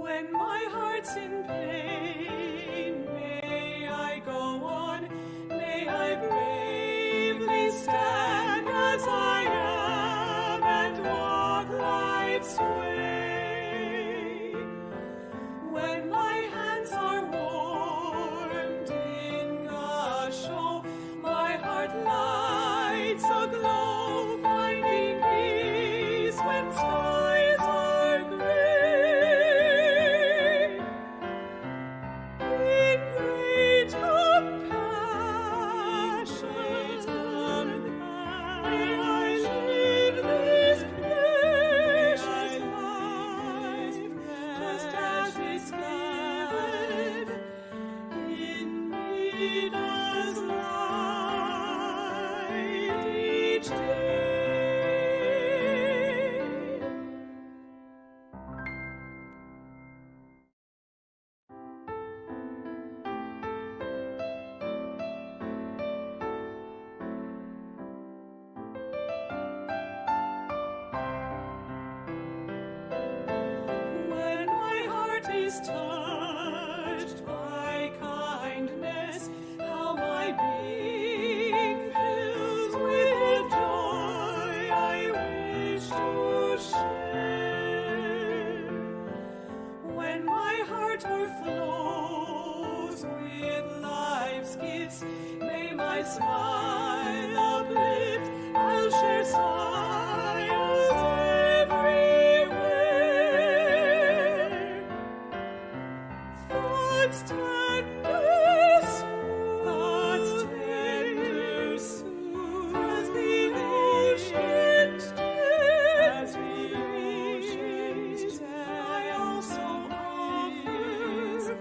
When my heart's in pain, may I go on, may I bravely stand as I am and walk life's way. When my hands are warmed in Kansho, my heart lights aglow, finding peace when skies are gray. In great compassion, may I live this precious life, just as it's given in me does light each day. When my heart is touched by kindness, how my being fills with joy I wish to share. When my heart overflows with life's gifts, may my smile uplift, I'll share smiles everywhere. Thoughts tender soon, as the ocean stays, I also offer,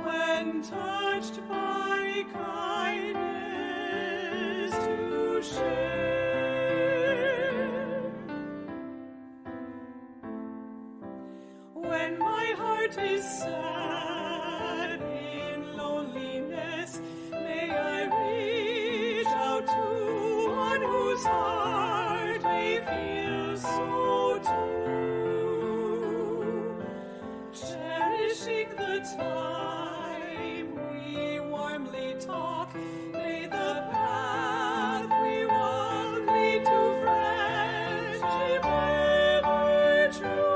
when touched by kindness, to share. When my heart is sad in loneliness, may I reach out to one whose heart may feel so too. Cherishing the time we warmly talk, may the path we walk lead to friendship ever true.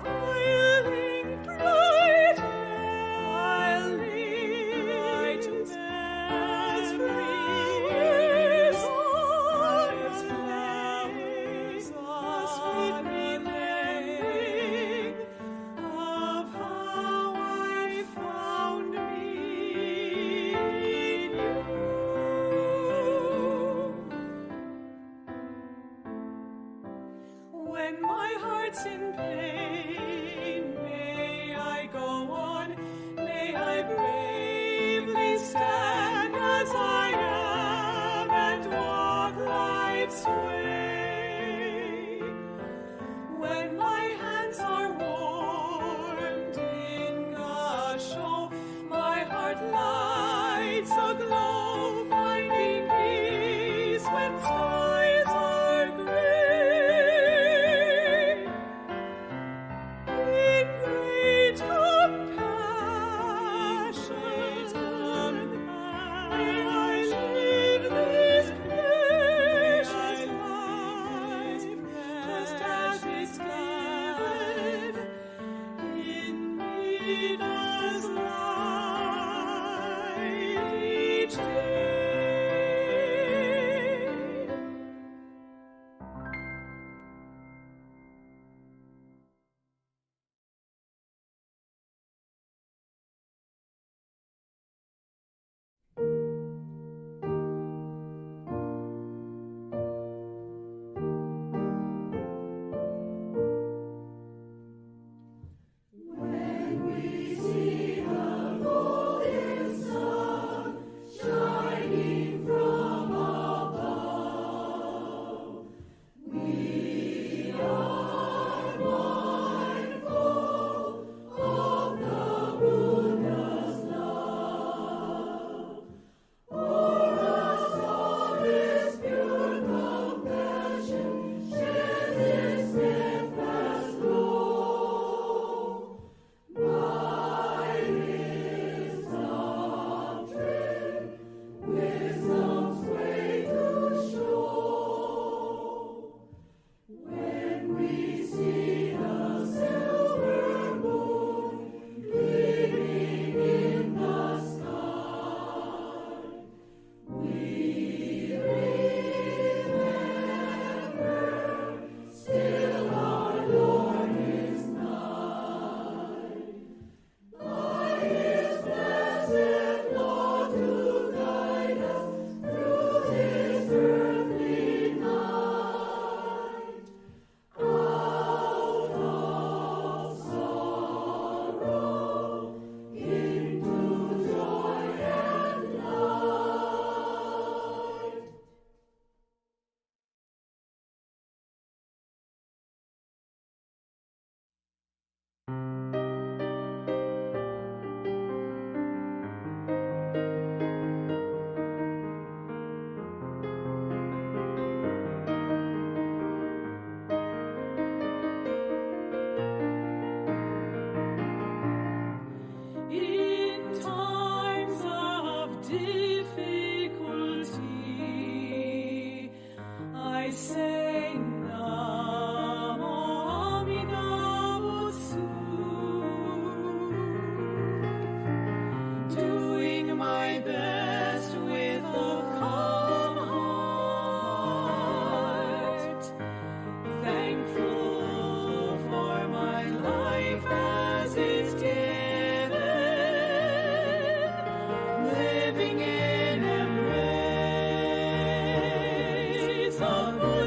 I'll link bright as flowers on its flames, a sweet remembering of how I found me in you. When my heart's in pain, may I go on, may I bravely stand as I am and walk life's way. When my hands are warmed in Kansho, my heart lights aglow, finding peace when skies are gray. In great compassion, may I live this precious life, just as it's given in me does light each day. When we see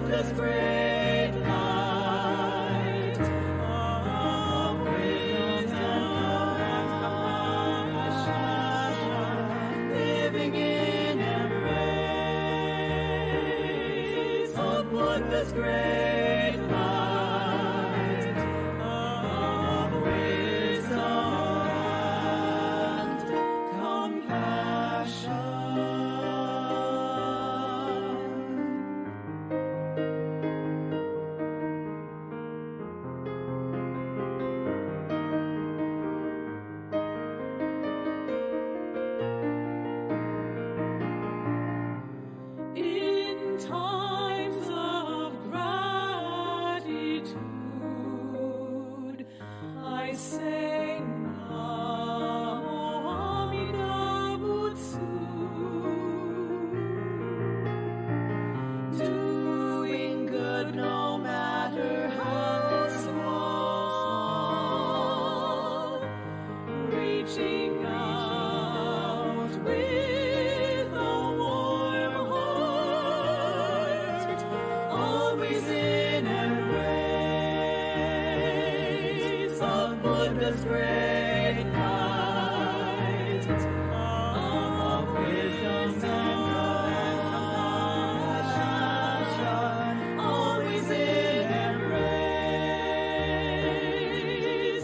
Buddha's great light of wisdom and compassion, living in embrace of Buddha's great light of wisdom and compassion. In times of gratitude, I say Namo Nembutsu, doing good no matter how small, reaching out with a warm heart, always in embrace of Buddha's great light of wisdom and compassion, always in embrace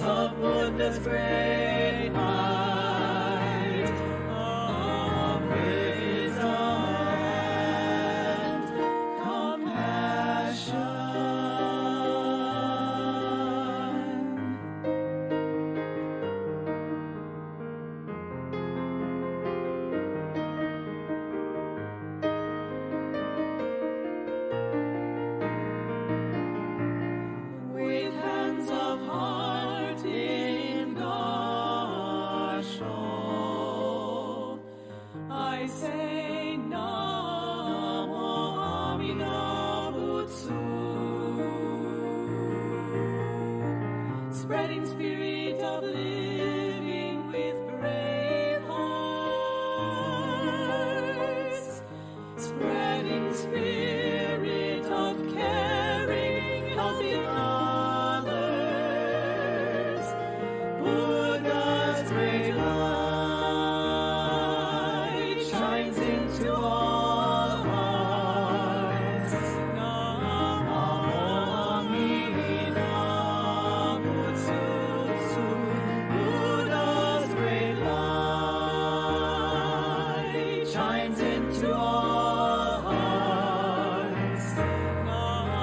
of Buddha's great light of wisdom and compassion. With hands of heart in Kansho, I say Namo Nembutsu, spreading spirit of living with brave hearts, spreading spirit of caring, helping others, Buddha's great light shines into all hearts. Namo Nembutsu, Buddha's great light shines into all hearts. Namo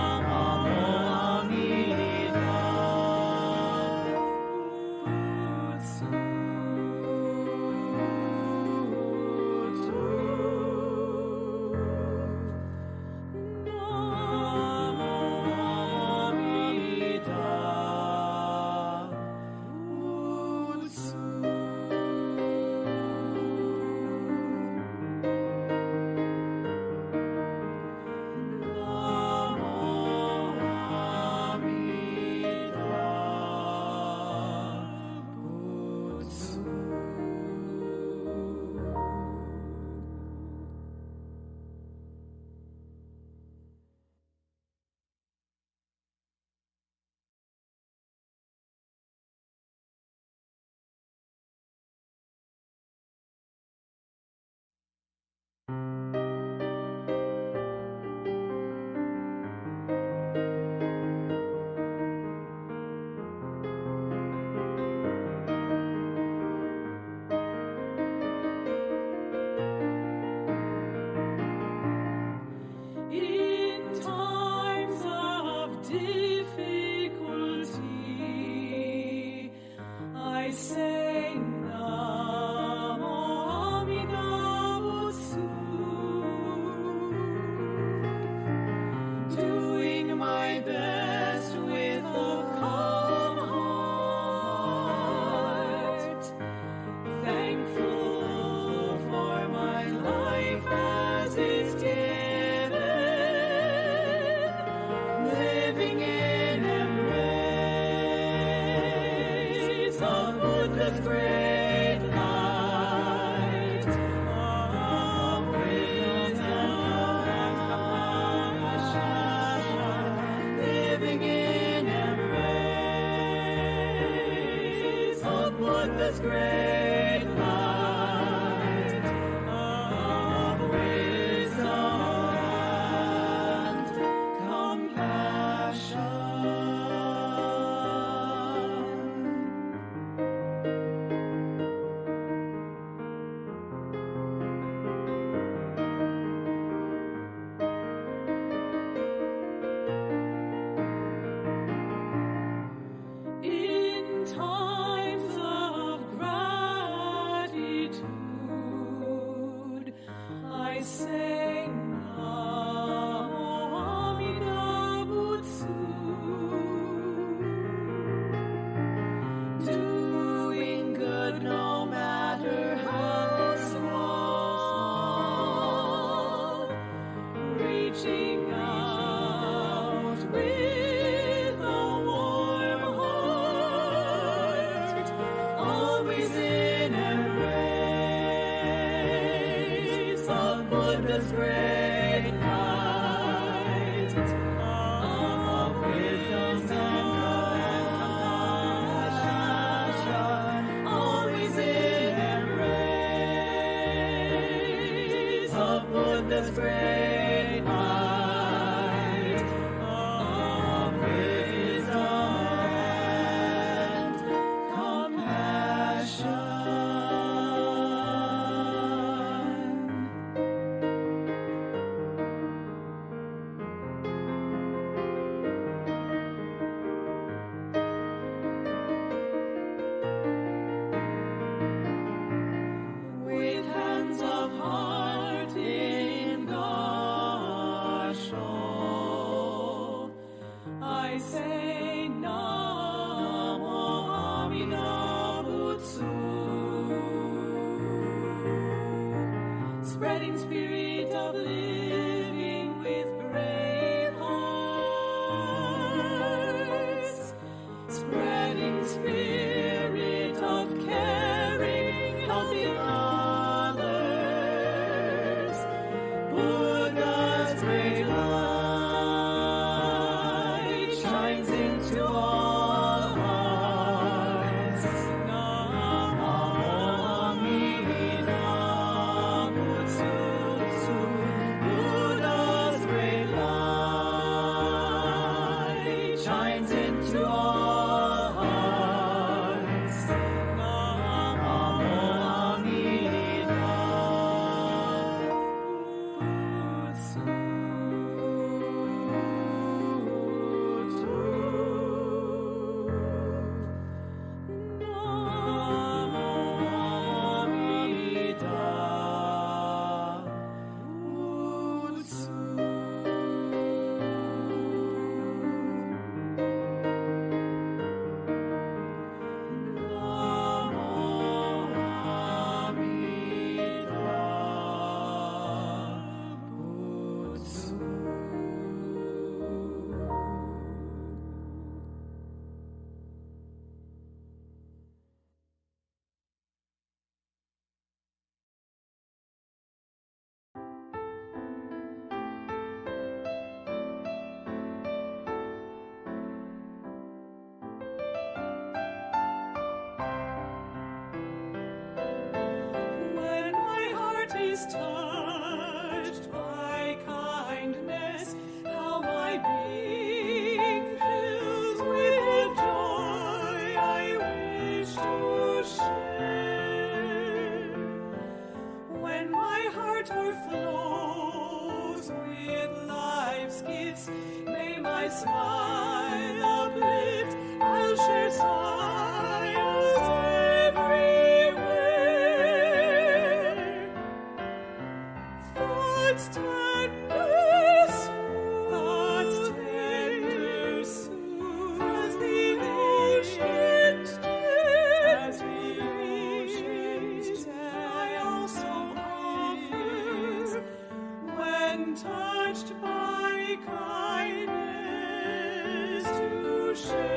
Buddha's great light of wisdom and compassion. In times of gratitude, I say Namo Amida Butsu. Doing good no matter how small, reaching out with a warm heart, always in embrace of Buddha's great light of wisdom and compassion, always in embrace of Buddha's great light of wisdom and compassion. With hands of heart in Kansho, I say Namo Amida Butsu. Spreading spirit of living with brave hearts, spreading spirit of caring, helping others, Buddha's great light shines into all hearts. Namo Amida Butsu. Buddha's great light shines into all hearts. Namo Amida Butsu. When my heart is touched by kindness, how my being fills with joy I wish to share. When my heart overflows with life's gifts, may my smile uplift, I'll share smiles everywhere. Thoughts tender soon, as the ocean's depths, I also offer, when touched by kindness, to share.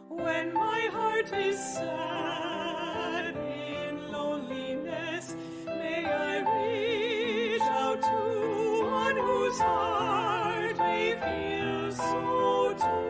When my heart is sad in loneliness, may I reach out to one whose heart may feel so too.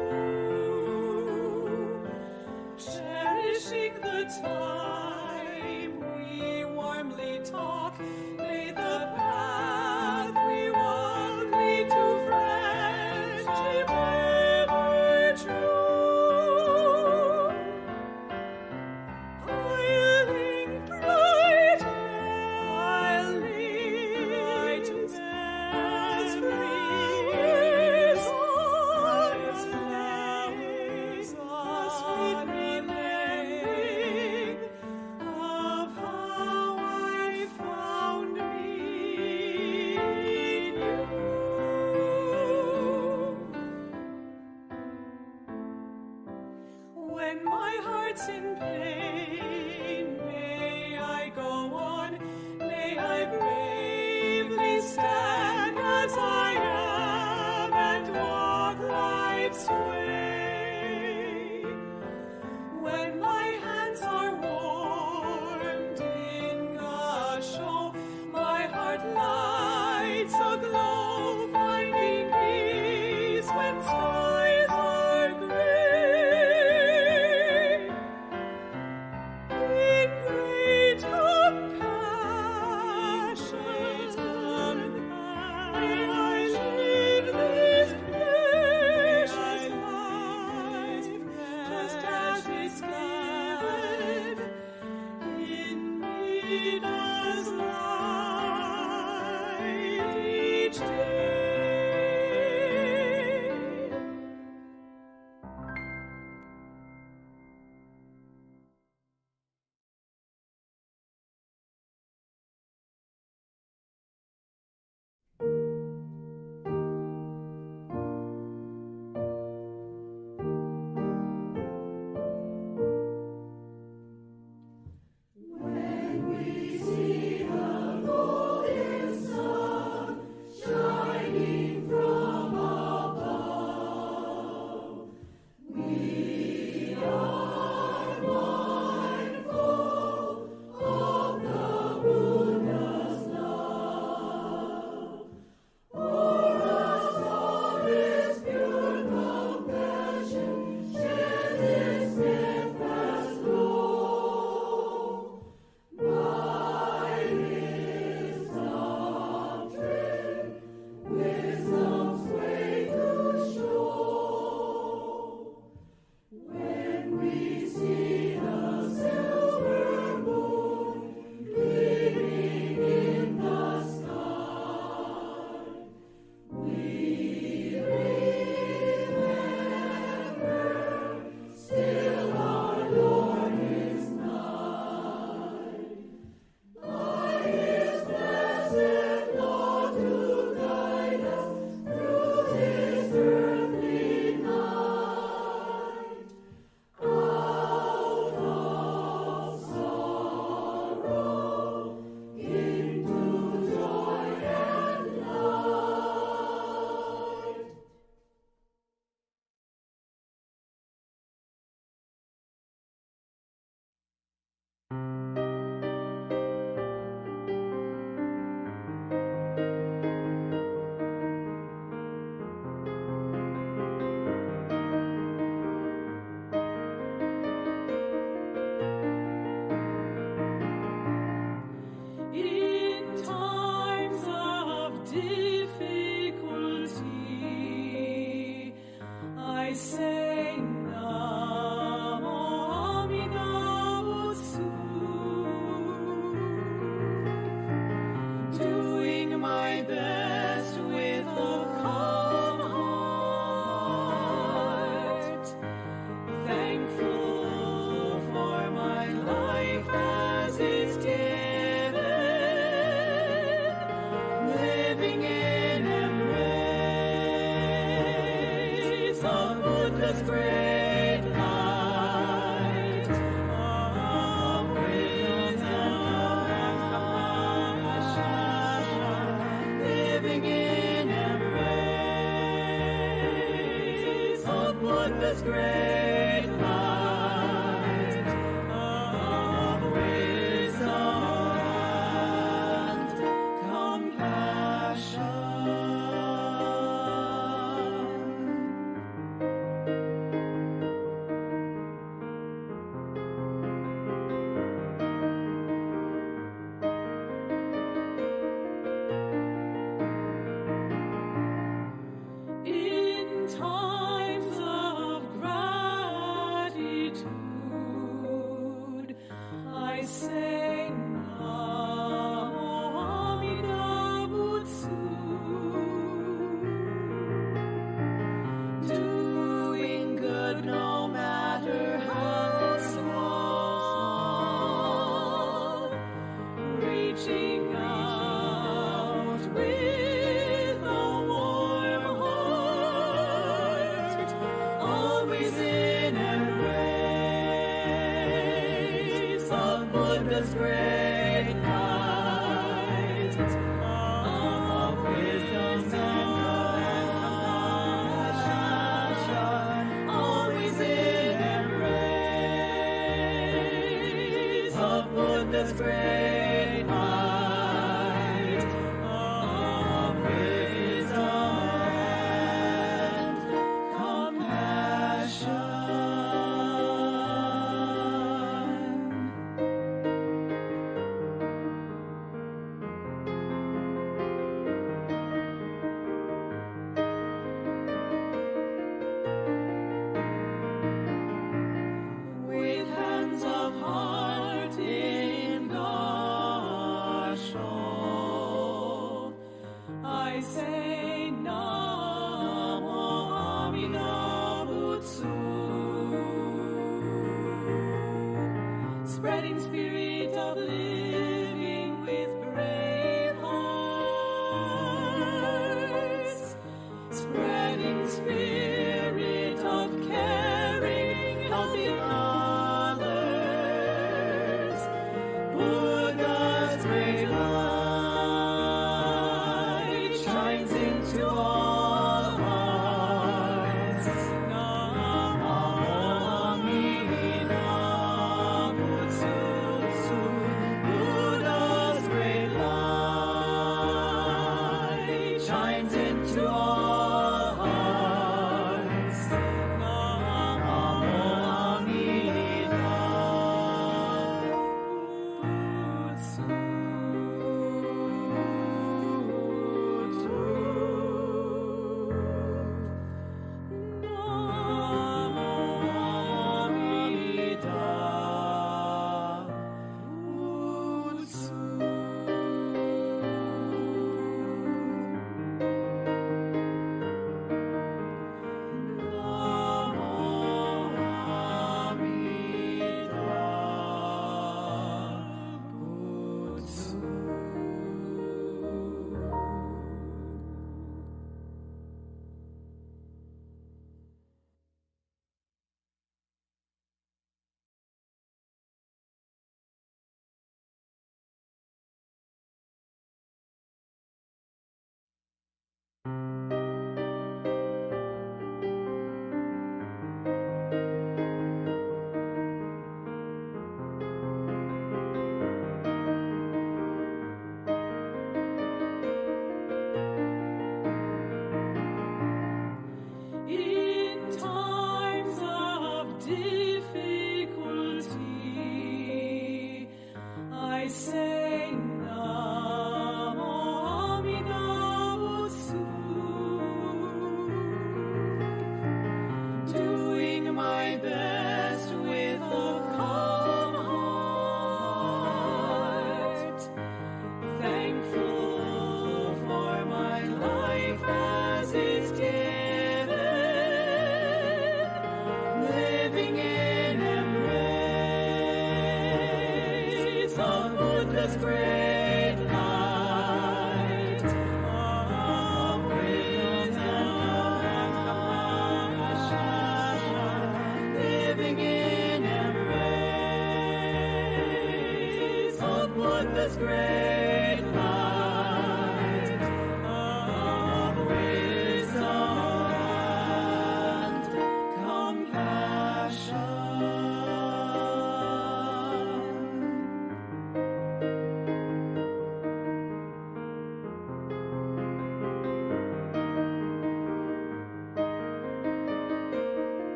sway. When my hands are warmed in Kansho, my heart lights aglow, finding peace when skies are gray. In great compassion, may I live this precious life, just as it's given in Buddha's life each day. When we see the golden sun shining from above, we are mindful of the Buddha's love. For us all is pure compassion, shares its steadfast glow. By his doctrine, wisdom's way to show. When we see the silver moon gleaming in the sky, we remember still our Lord is nigh. By his blessed law to guide us through this earthly night, out of sorrow into joy and light. In times of difficulty, I say Namo Amida Butsu, doing my best with a calm heart, thankful for my life as it's given, living in embrace of Buddha's great light of wisdom and compassion, living in embrace of Buddha's great light of wisdom and compassion. In times of gratitude,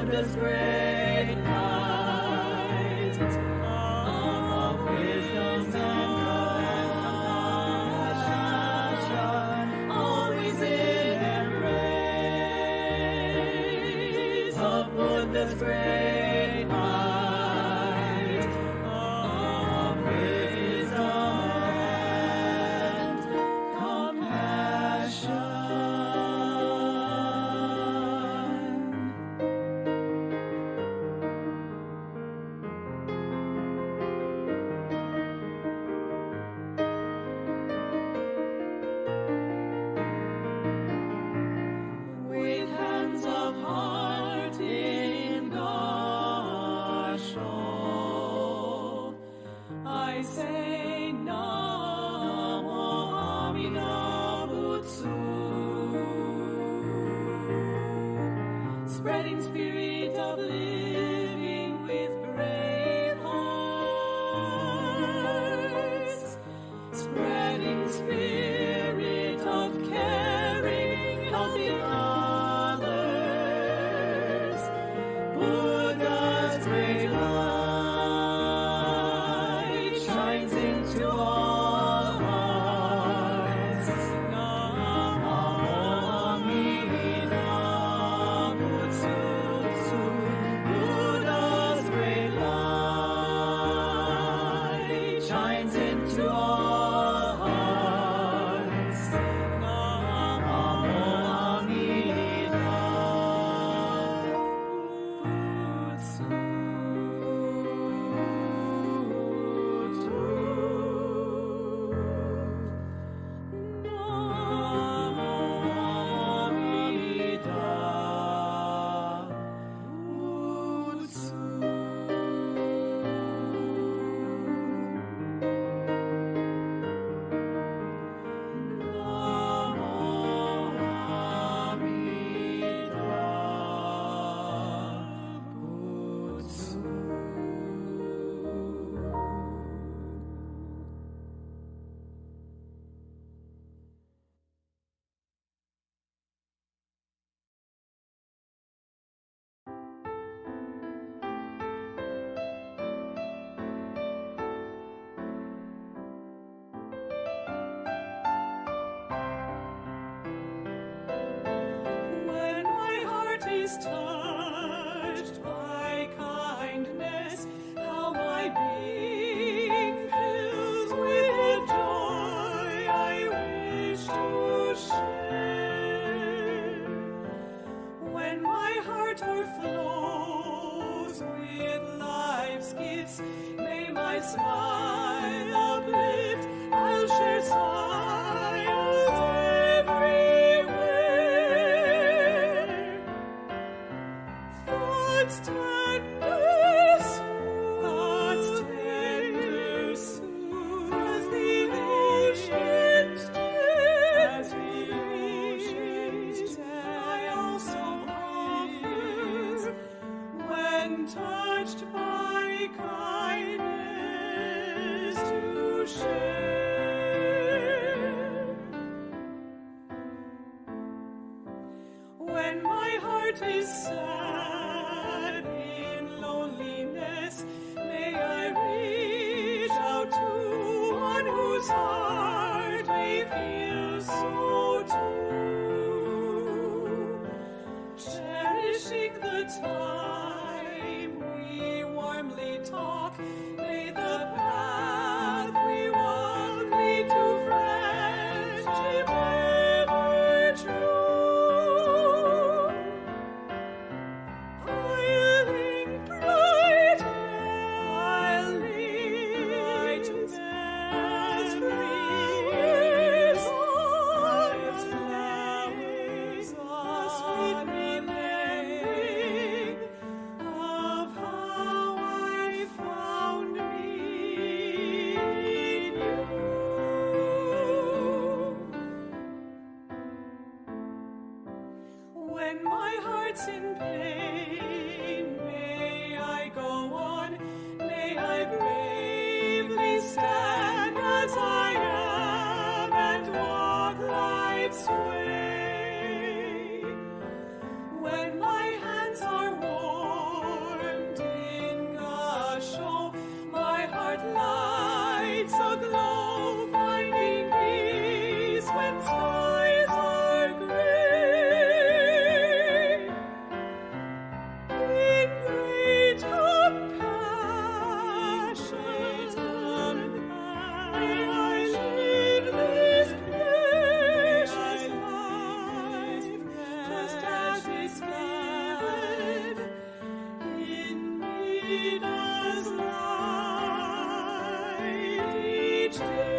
Buddha's great light of wisdom and compassion, always in embrace of Buddha's great light of wisdom and compassion. With hands of heart in Kansho, I say Namo Nembutsu, spreading spirit of living with brave hearts, spreading spirit of caring, helping others, Buddha's great light shines into all hearts. Namo Nembutsu, Buddha's great light shines into all hearts. Namo When my heart is touched by kindness, how my being fills with joy I wish to share. When my heart overflows with life's gifts, may my smile uplift, I'll share smiles everywhere. Thoughts tender soon, as the ocean's depth, I also offer, when touched by kindness, to share. When my heart is sad in loneliness, may I reach out to one whose heart may feel so too. Cherishing the time we warmly talk, may the path we walk lead to friendship ever true. I'll link bright, I'll link as flowers, as flames, a sweet remembering of how I found me in you. When my heart's in pain, may I go on, may I bravely stand as I am and walk life's way. When my hands are warm skies. In me does light each day.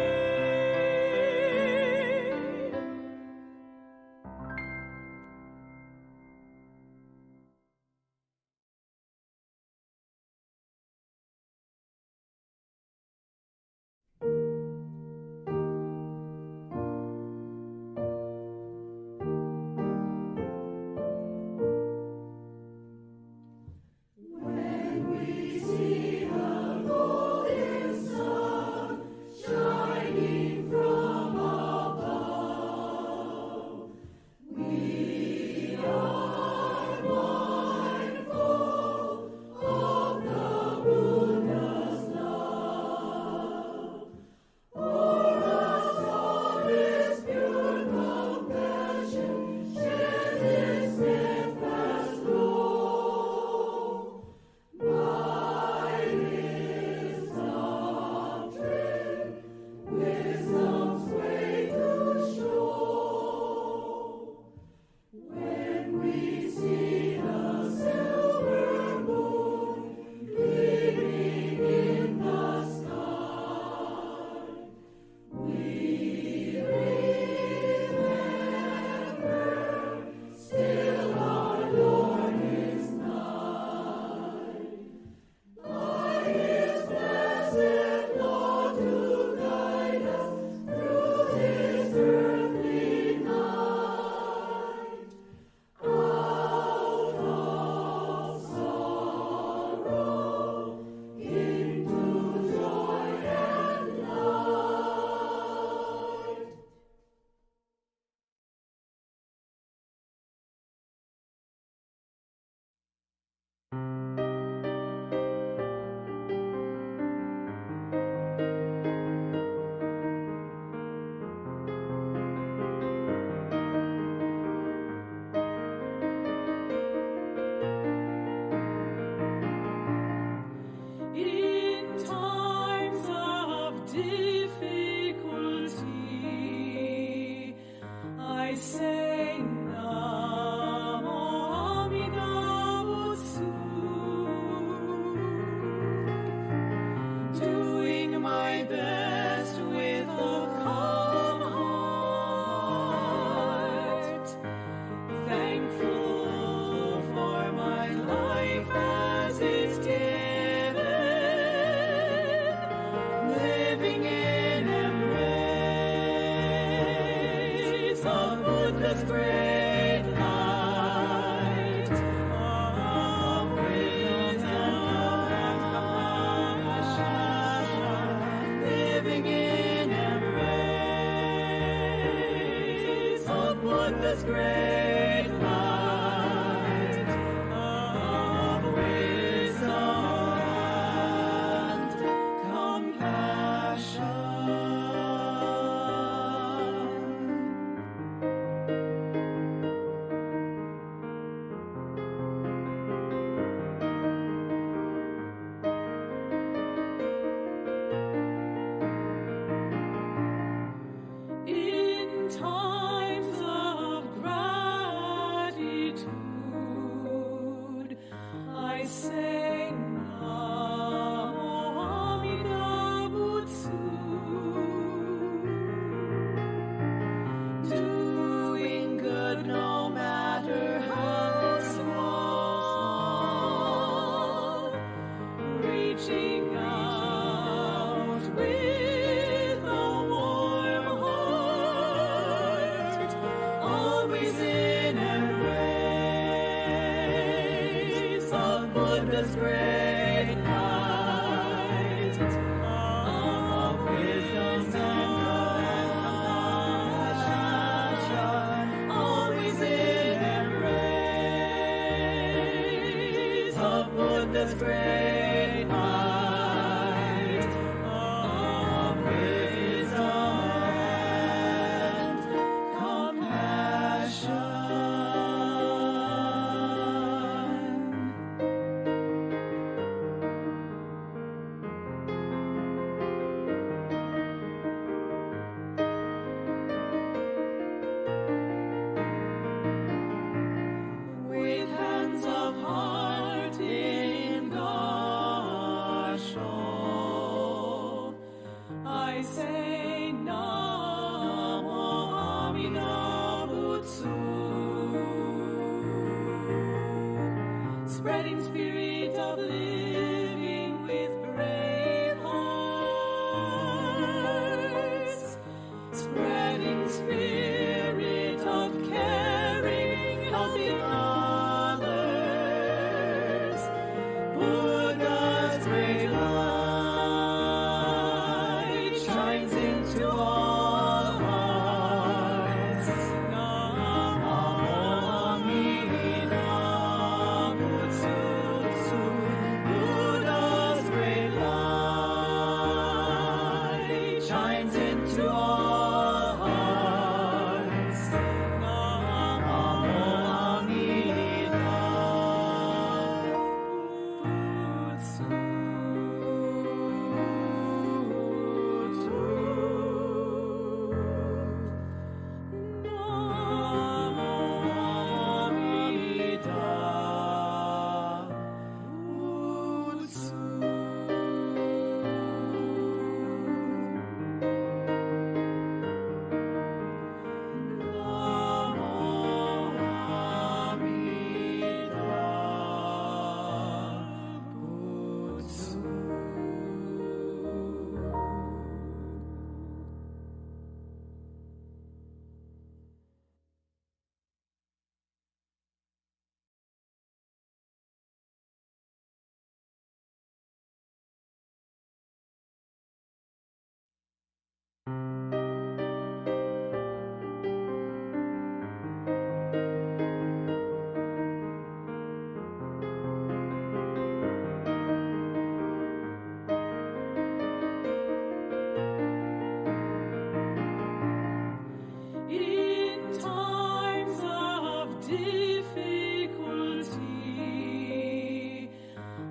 difficulty,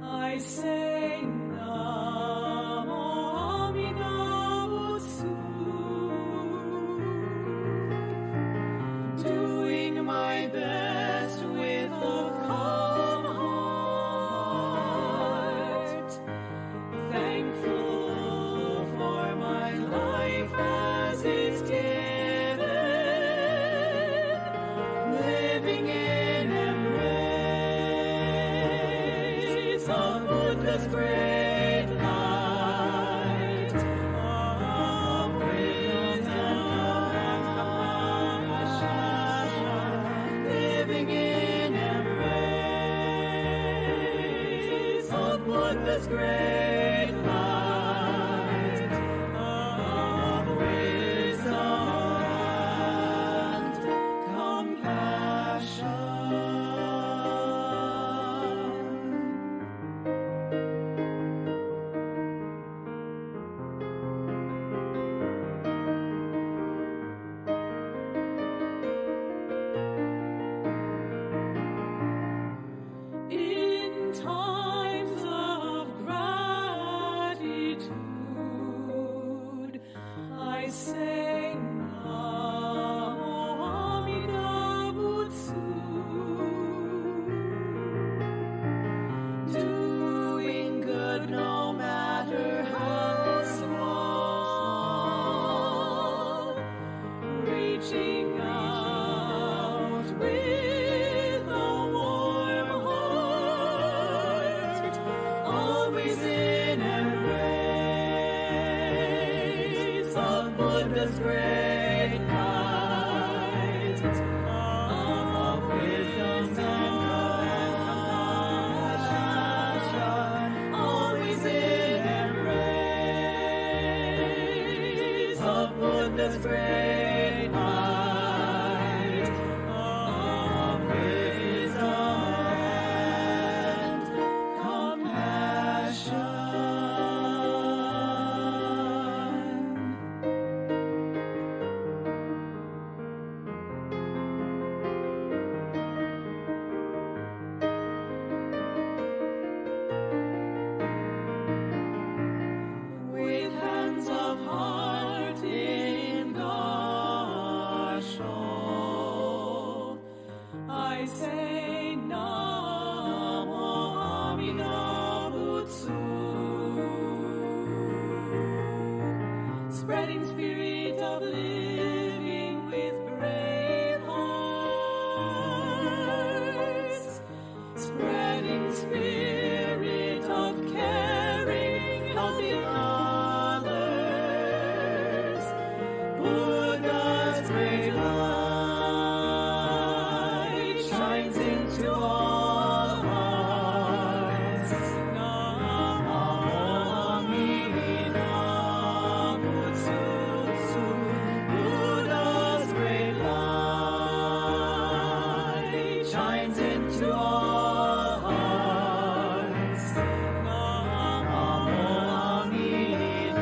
I say Namo Amida-butsu, doing my best with a calm heart, thankful for my life as it's given, living in embrace of Buddha's great light of wisdom and compassion, living in embrace of Buddha's great light of wisdom and compassion. In times of gratitude, I say Namo Amida-butsu, doing good no matter how small, reaching out with a warm heart, always in embrace of Buddha's great light of wisdom and compassion, always in embrace of Buddha's great light of wisdom and compassion. With hands of heart in Kansho, I say Namo Amida-butsu, spreading spirit of living with brave hearts, spreading spirit of caring, helping others, Buddha's great light shines into all hearts. Namo Amida-butsu, Buddha's great light shines into all hearts. Namo Amida-butsu.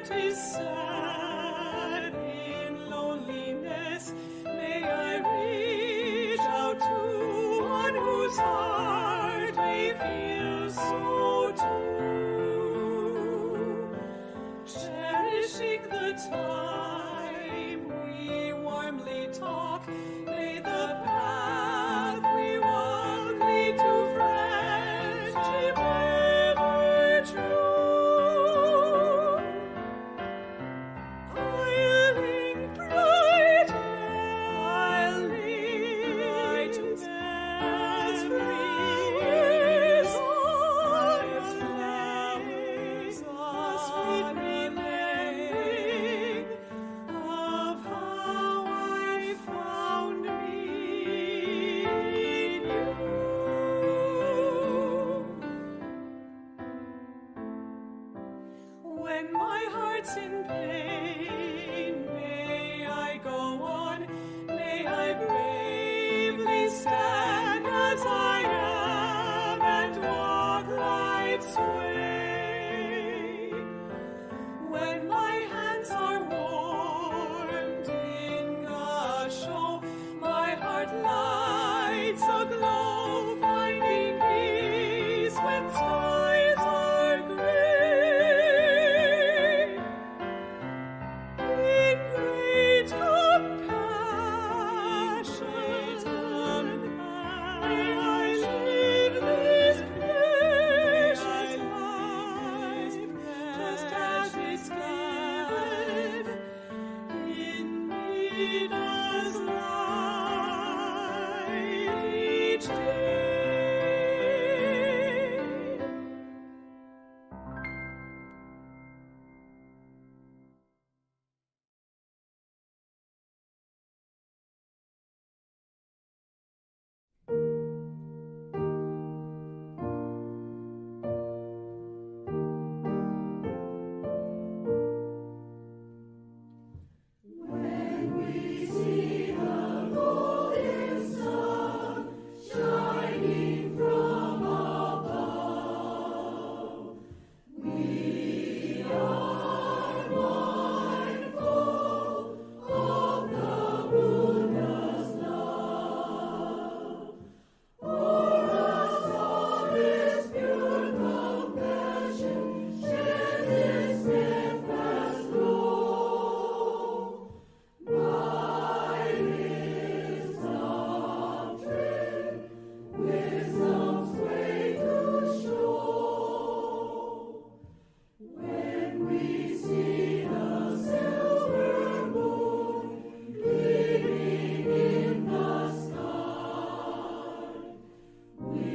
heart is sad in loneliness, may I reach out to one whose heart may feel so too. Cherishing the time we warmly talk, may the path we walk lead to friendship ever true. I'll link bright memories as flowers a sweet remembering of how I found me in you. When my heart's in pain, may I go on, may I bravely stand as I am and walk life's way. When my hands are warmed in Kansho, my heart lights aglow, finding peace when skies are gray. In great compassion, may I live this precious life, just as it's given in me does life each day. When we see the golden sun shining from above, we are mindful of the Buddha's love. For us all His pure compassion shares His steadfast glow. By His doctrine, wisdom's way to show. When we see the silver moon gleaming in the sky, we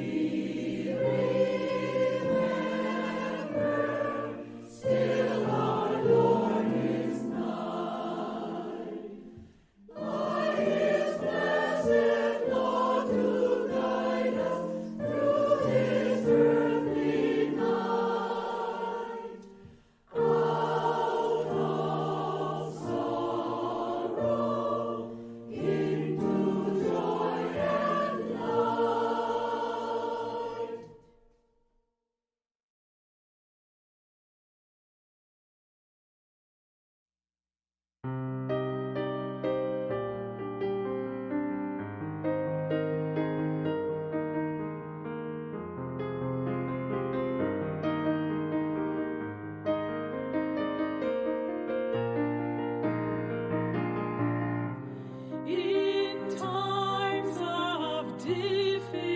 remember still our Lord is nigh. By His blessed law to guide us through this earthly night, out of sorrow into joy and light. In times of difficulty,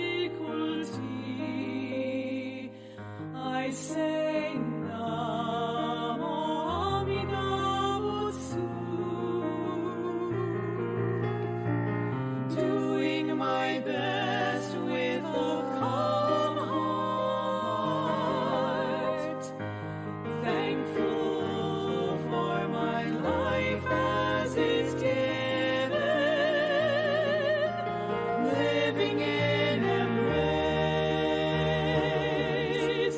I say Namo Amida Butsu, doing my best with a calm heart, thankful for my life as it's given, living in embrace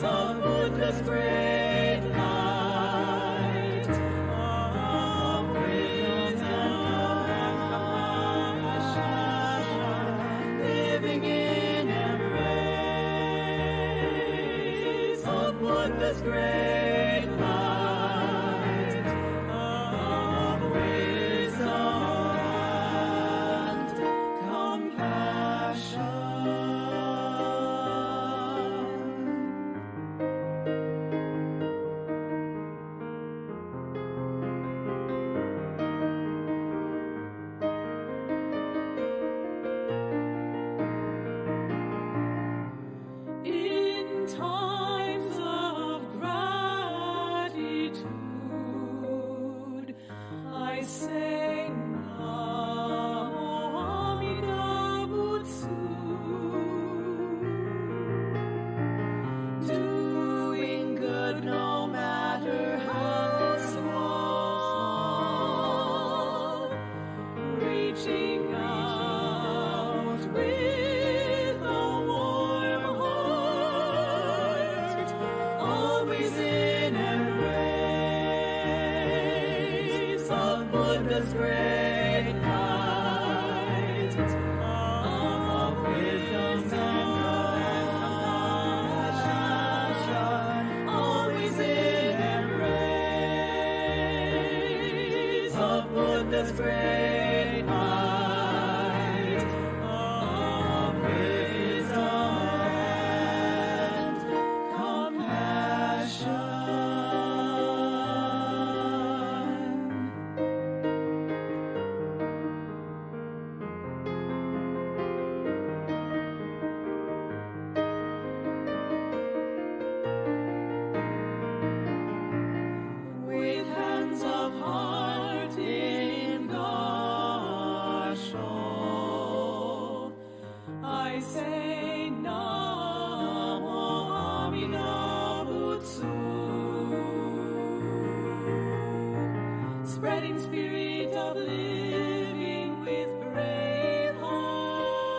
of Buddha's great light of wisdom and compassion, living in embrace of Buddha's great light Buddha's great light of wisdom and compassion, always in embrace of Buddha's great light of wisdom and compassion. With hands of heart in Kansho, I say Namo Amida Butsu, spreading spirit of living with brave hearts,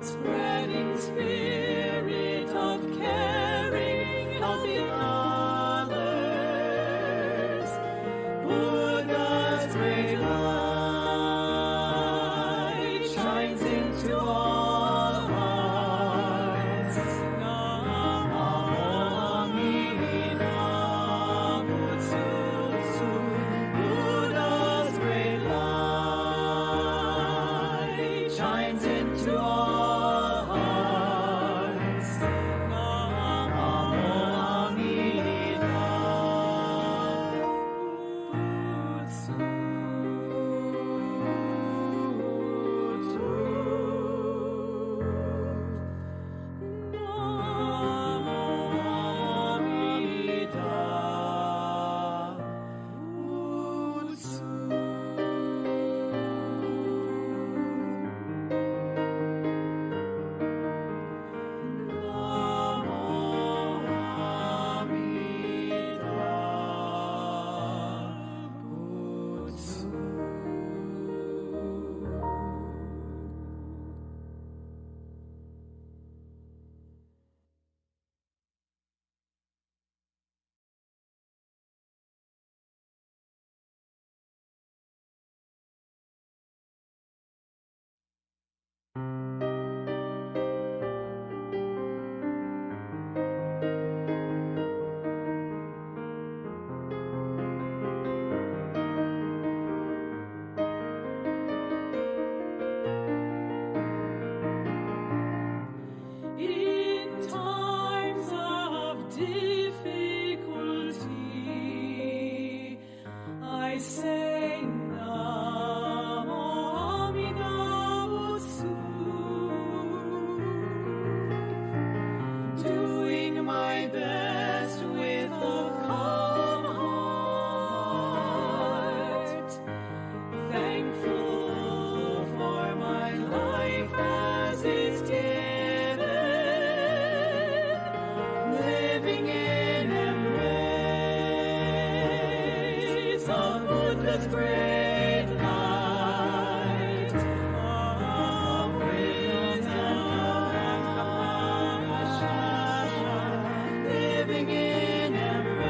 spreading spirit of caring, helping others, Buddha's great light shines into all hearts. Namo Amida Butsu, Buddha's great light shines into all hearts. Namo Amida Butsu. In times of difficulty, I say Namo Amida Butsu, doing my best with a calm heart, thankful for my life as it's given, living in embrace of Buddha's great light of wisdom and compassion, living in embrace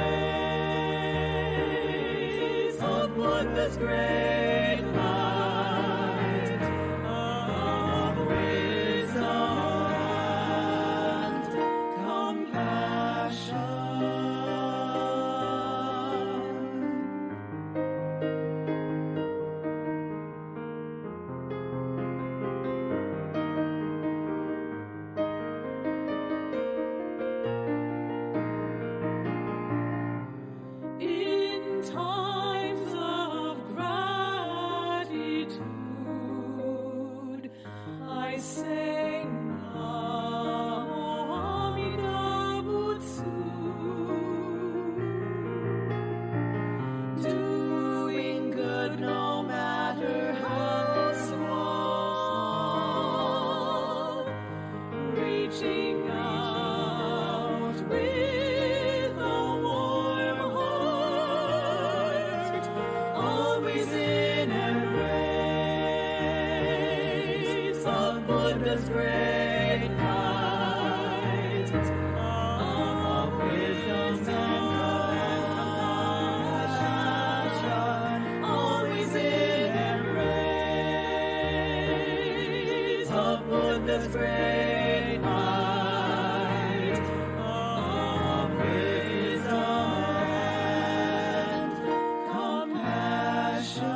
of Buddha's great light of wisdom and compassion. In times of gratitude, I say Namo Amida Butsu, doing good no matter how small, reaching out with a warm heart, always in embrace of Buddha's great light of wisdom and compassion. of Buddha's great light of wisdom and compassion.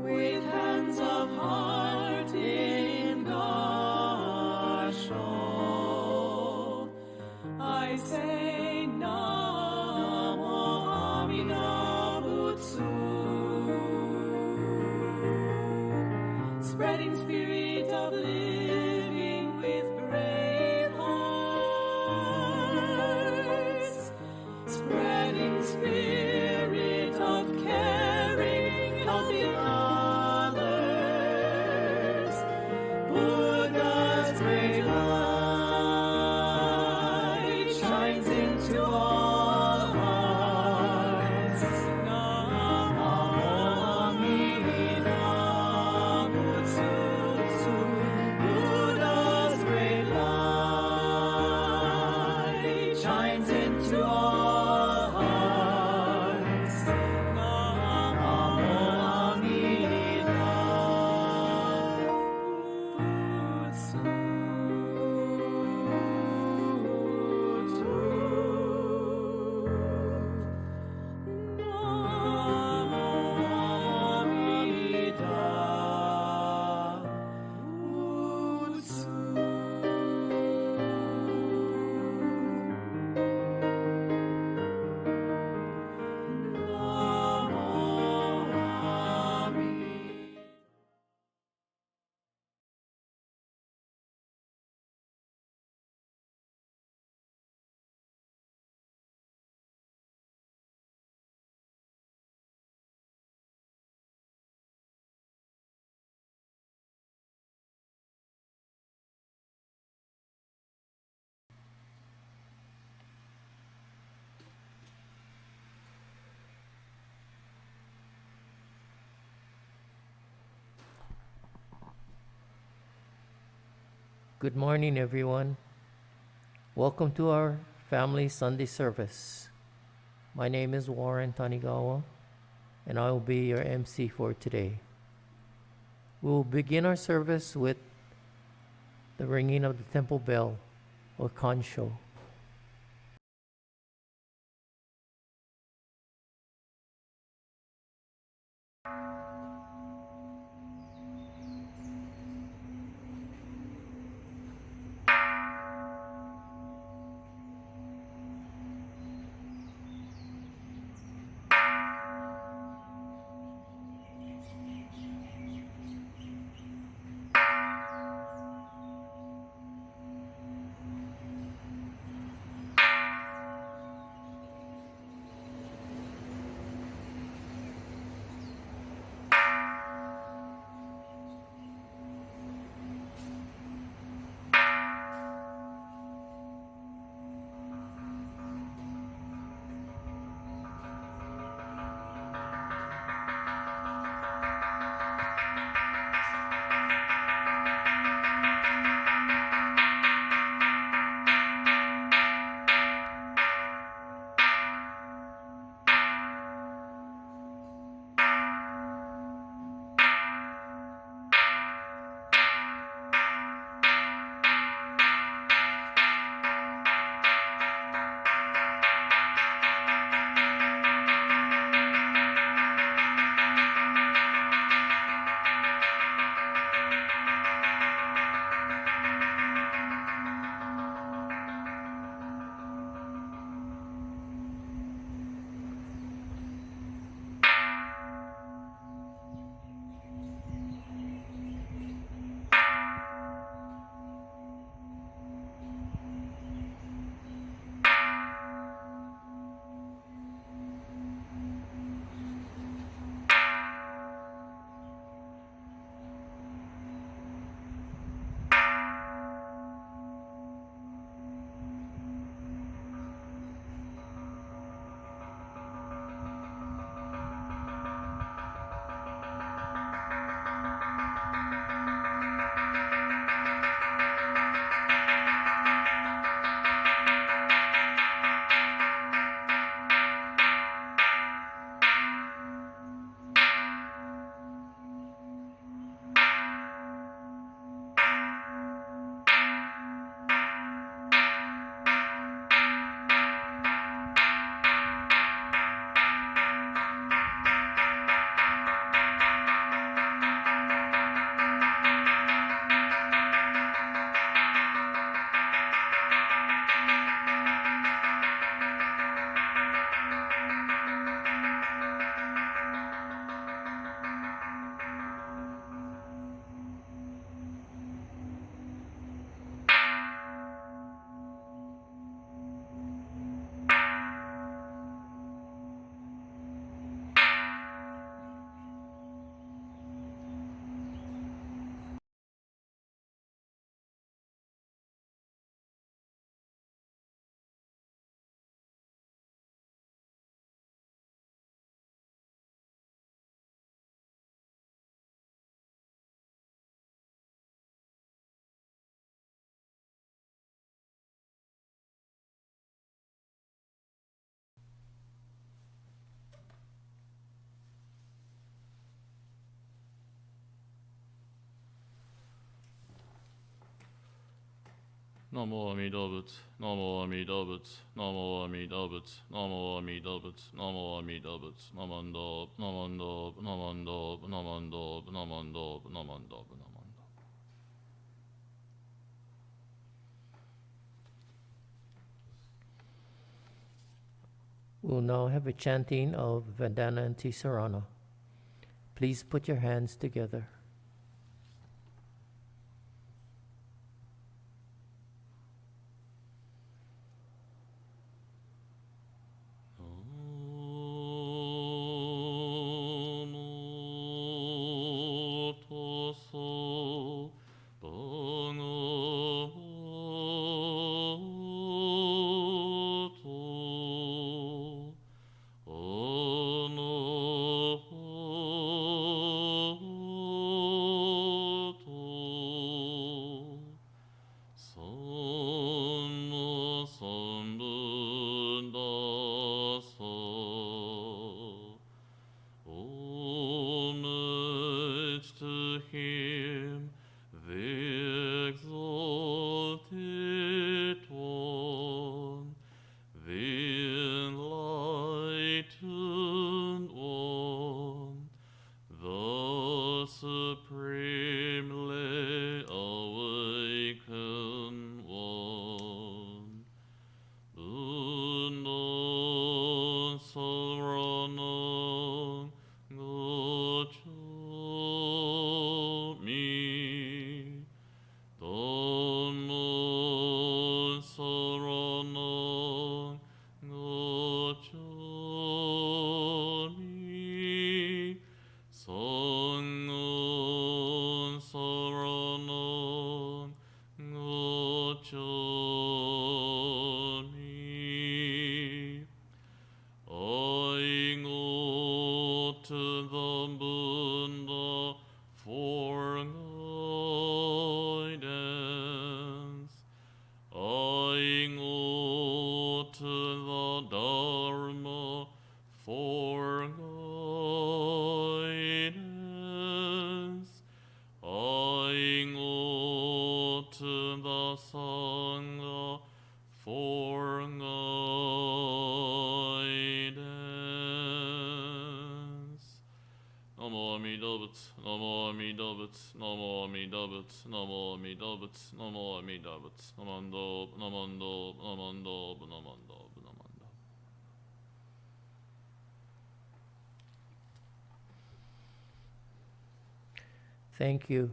With hands of heart in Kansho, I say Namo Amida Butsu, spreading spirit of living with brave hearts, spreading spirit of caring, helping others, Buddha's great light shines into all hearts. Namo Amida Butsu, Buddha's great light shines into all hearts. Namo Amida Good morning, everyone. Welcome to our family Sunday service. My name is Warren Tanigawa, and I will be your MC for today. We will begin our service with the ringing of the temple bell, or Kansho. Namo Amida Butsu, Namo Amida Butsu, Namo Amida Butsu, Namo Amida Butsu, Namo Amida Butsu, Namando, Namando, Namando, Namando, Namando, Namando, Namando. We'll now have a chanting of Vandana Ti-Sarana. Please put your hands together. Thank you.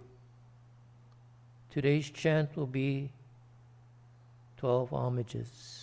Today's chant will be 12 homages.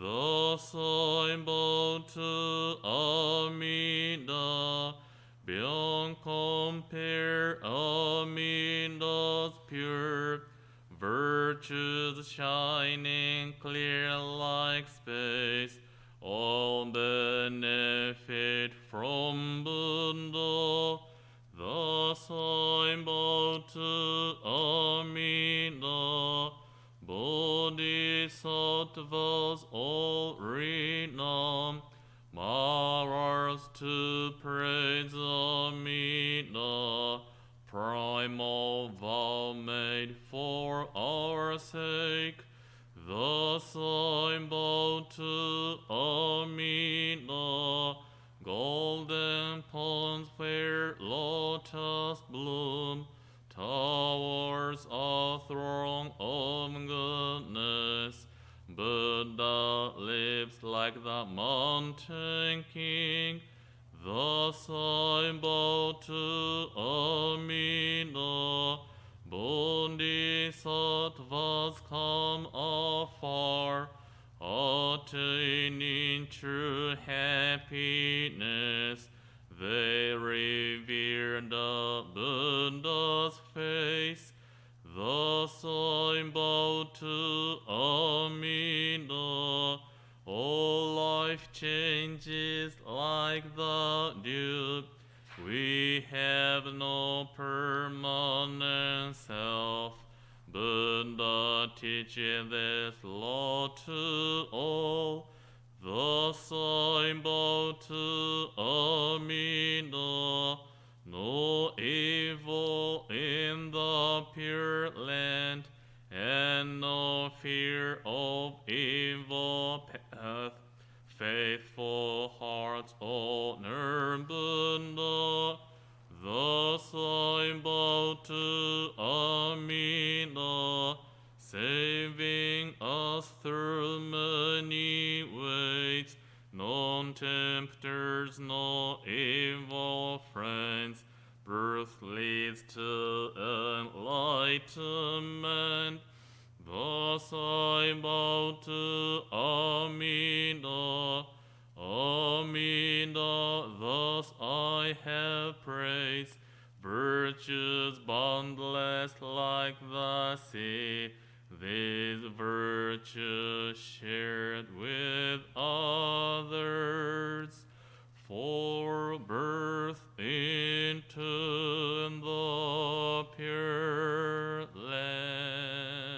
The symbol to like space. All benefit from Buddha. Thus I bow to Amida. Bodhisattvas all renown. Marvels to praise Amida. Primal vow made for our sake. Thus I bow to Amida. Golden ponds where lotus bloom. Towers a throng of goodness. Buddha lives like the mountain king. Thus I bow to Amida. Bodhisattvas come afar, attaining true happiness. They revere the Buddha's face. Thus I bow to Amida. All life changes like the dew. We have no permanent self. Buddha teaches this law to all. Thus I bow to Amida. No evil in the pure land, and no fear of evil path. Faithful hearts honor Buddha. Thus I bow to Amida, saving us through many ways. No tempters, no evil friends. Birth leads to enlightenment. Thus I bow to Amida. Amida, thus I have praised. Virtues boundless like the sea. These virtues shared with others. For birth into the pure land.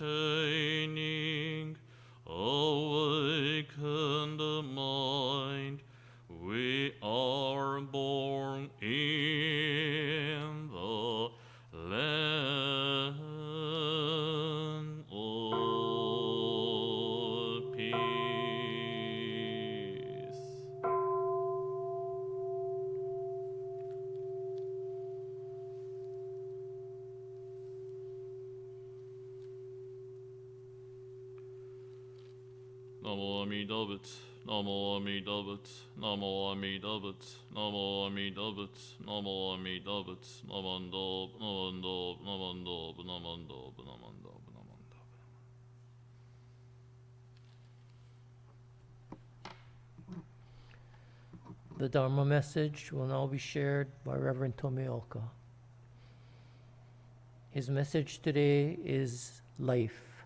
attaining awakened mind. We are born in the land of peace. Namo Amida Butsu, Namo Amida Butsu, Namo Amida Butsu, Namo Amida Butsu, Namo Amida Butsu, Namando, Namando, Namando, Namando, Namando, Namando. The Dharma message will now be shared by Reverend Tomioka. His message today is life.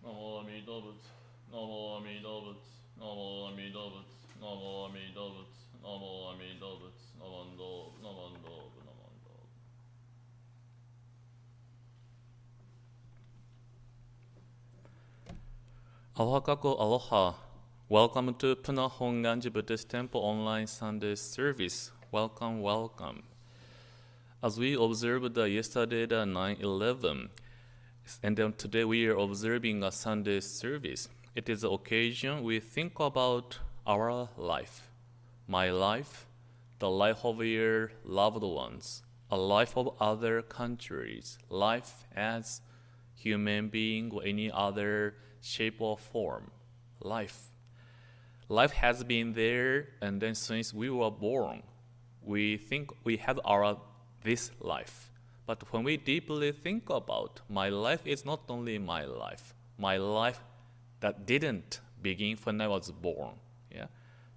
Namo Amida Butsu, Namo Amida Butsu, Namo Amida Butsu, Namo Amida Butsu, Namo Amida Butsu, Namando, Namando, Namando. Aloha kako aloha. Welcome to Papaikou Hongwanji Buddhist Temple Online Sunday Service. Welcome, welcome. As we observed yesterday the 9/11, and then today we are observing a Sunday service. It is an occasion we think about our life, my life, the life of your loved ones, a life of other countries, life as human being or any other shape or form, life. Life has been there, and then since we were born, we think we have this life. But when we deeply think about my life is not only my life that didn't begin when I was born. Yeah,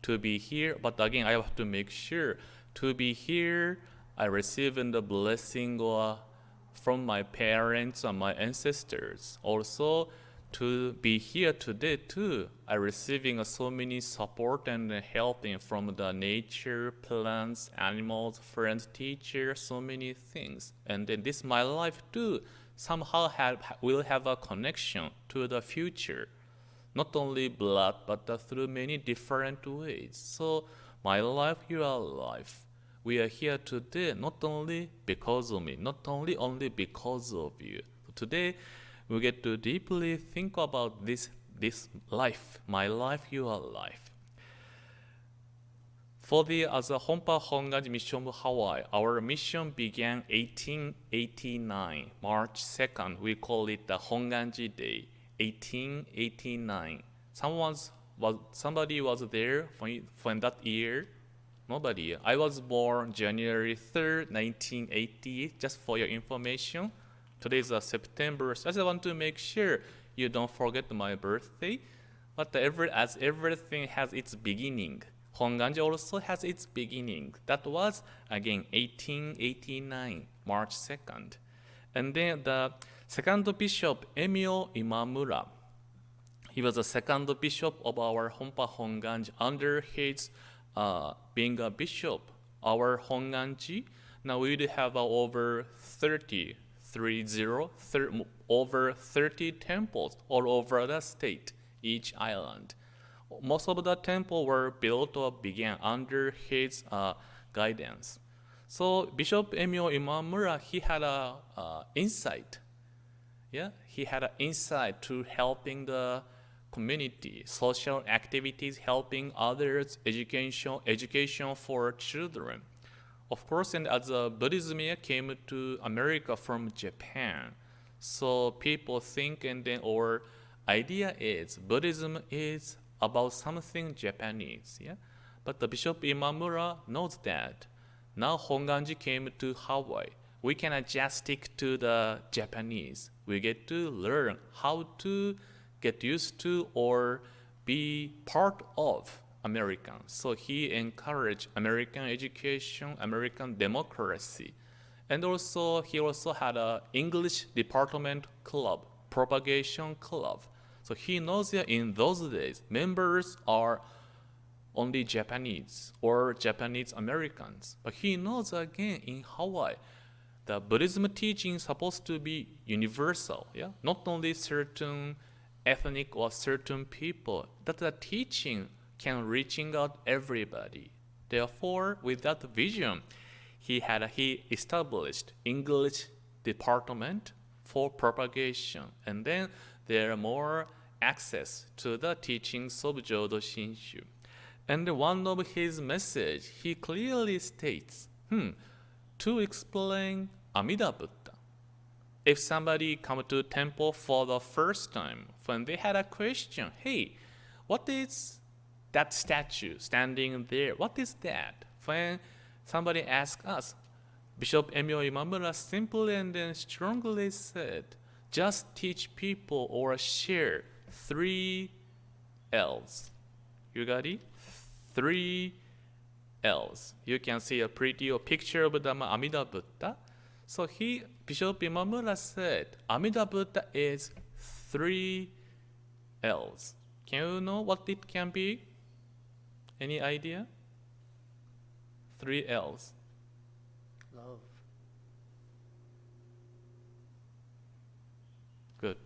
to be here, but again I have to make sure to be here. I receive the blessing from my parents and my ancestors. Also, to be here today too, I receiving so many support and helping from the nature, plants, animals, friends, teachers, so many things. And then this my life too somehow will have a connection to the future. Not only blood, but through many different ways. So my life, your life. We are here today not only because of me, not only because of you. Today, we get to deeply think about this life, my life, your life. As a Papaikou Hongwanji Mission of Hawaii, our mission began 1889, March 2nd. We call it the Hongwanji Day, 1889. Somebody was there when that year? Nobody. I was born January 3rd, 1980, just for your information. Today is September, so I just want to make sure you don't forget my birthday. But as everything has its beginning, Hongwanji also has its beginning. That was, again, 1889, March 2nd. And then the second bishop, Emil Imamura, he was the second bishop of our Papaikou Hongwanji. Under his being a bishop, our Hongwanji, now we do have over 30 temples all over the state, each island. Most of the temples were built or began under his guidance. So Bishop Emil Imamura, he had an insight. Yeah, he had an insight to helping the community, social activities, helping others, education for children. Of course, and as Buddhism came to America from Japan, so people think and then our idea is Buddhism is about something Japanese, yeah. But the Bishop Imamura knows that now Hongwanji came to Hawaii. We cannot just stick to the Japanese. We get to learn how to get used to or be part of Americans. So he encouraged American education, American democracy. And also, he also had an English department club, propagation club. So he knows that in those days, members are only Japanese or Japanese Americans. But he knows again in Hawaii, the Buddhism teaching is supposed to be universal, yeah? Not only certain ethnic or certain people, that the teaching can reaching out everybody. Therefore, with that vision, he established English department for propagation, and then there are more access to the teachings of Jodo Shinshu. And one of his message, he clearly states, to explain Amida Buddha. If somebody come to temple for the first time, when they had a question, hey, what is that statue standing there? What is that? When Somebody asked us. Bishop Emio Imamura simply and then strongly said, just teach people or share 3 L's. You got it? 3 L's. You can see a pretty picture of the Amida Buddha. So Bishop Imamura said, Amida Buddha is 3 L's. Can you know what it can be? Any idea? 3 L's. Love. Good.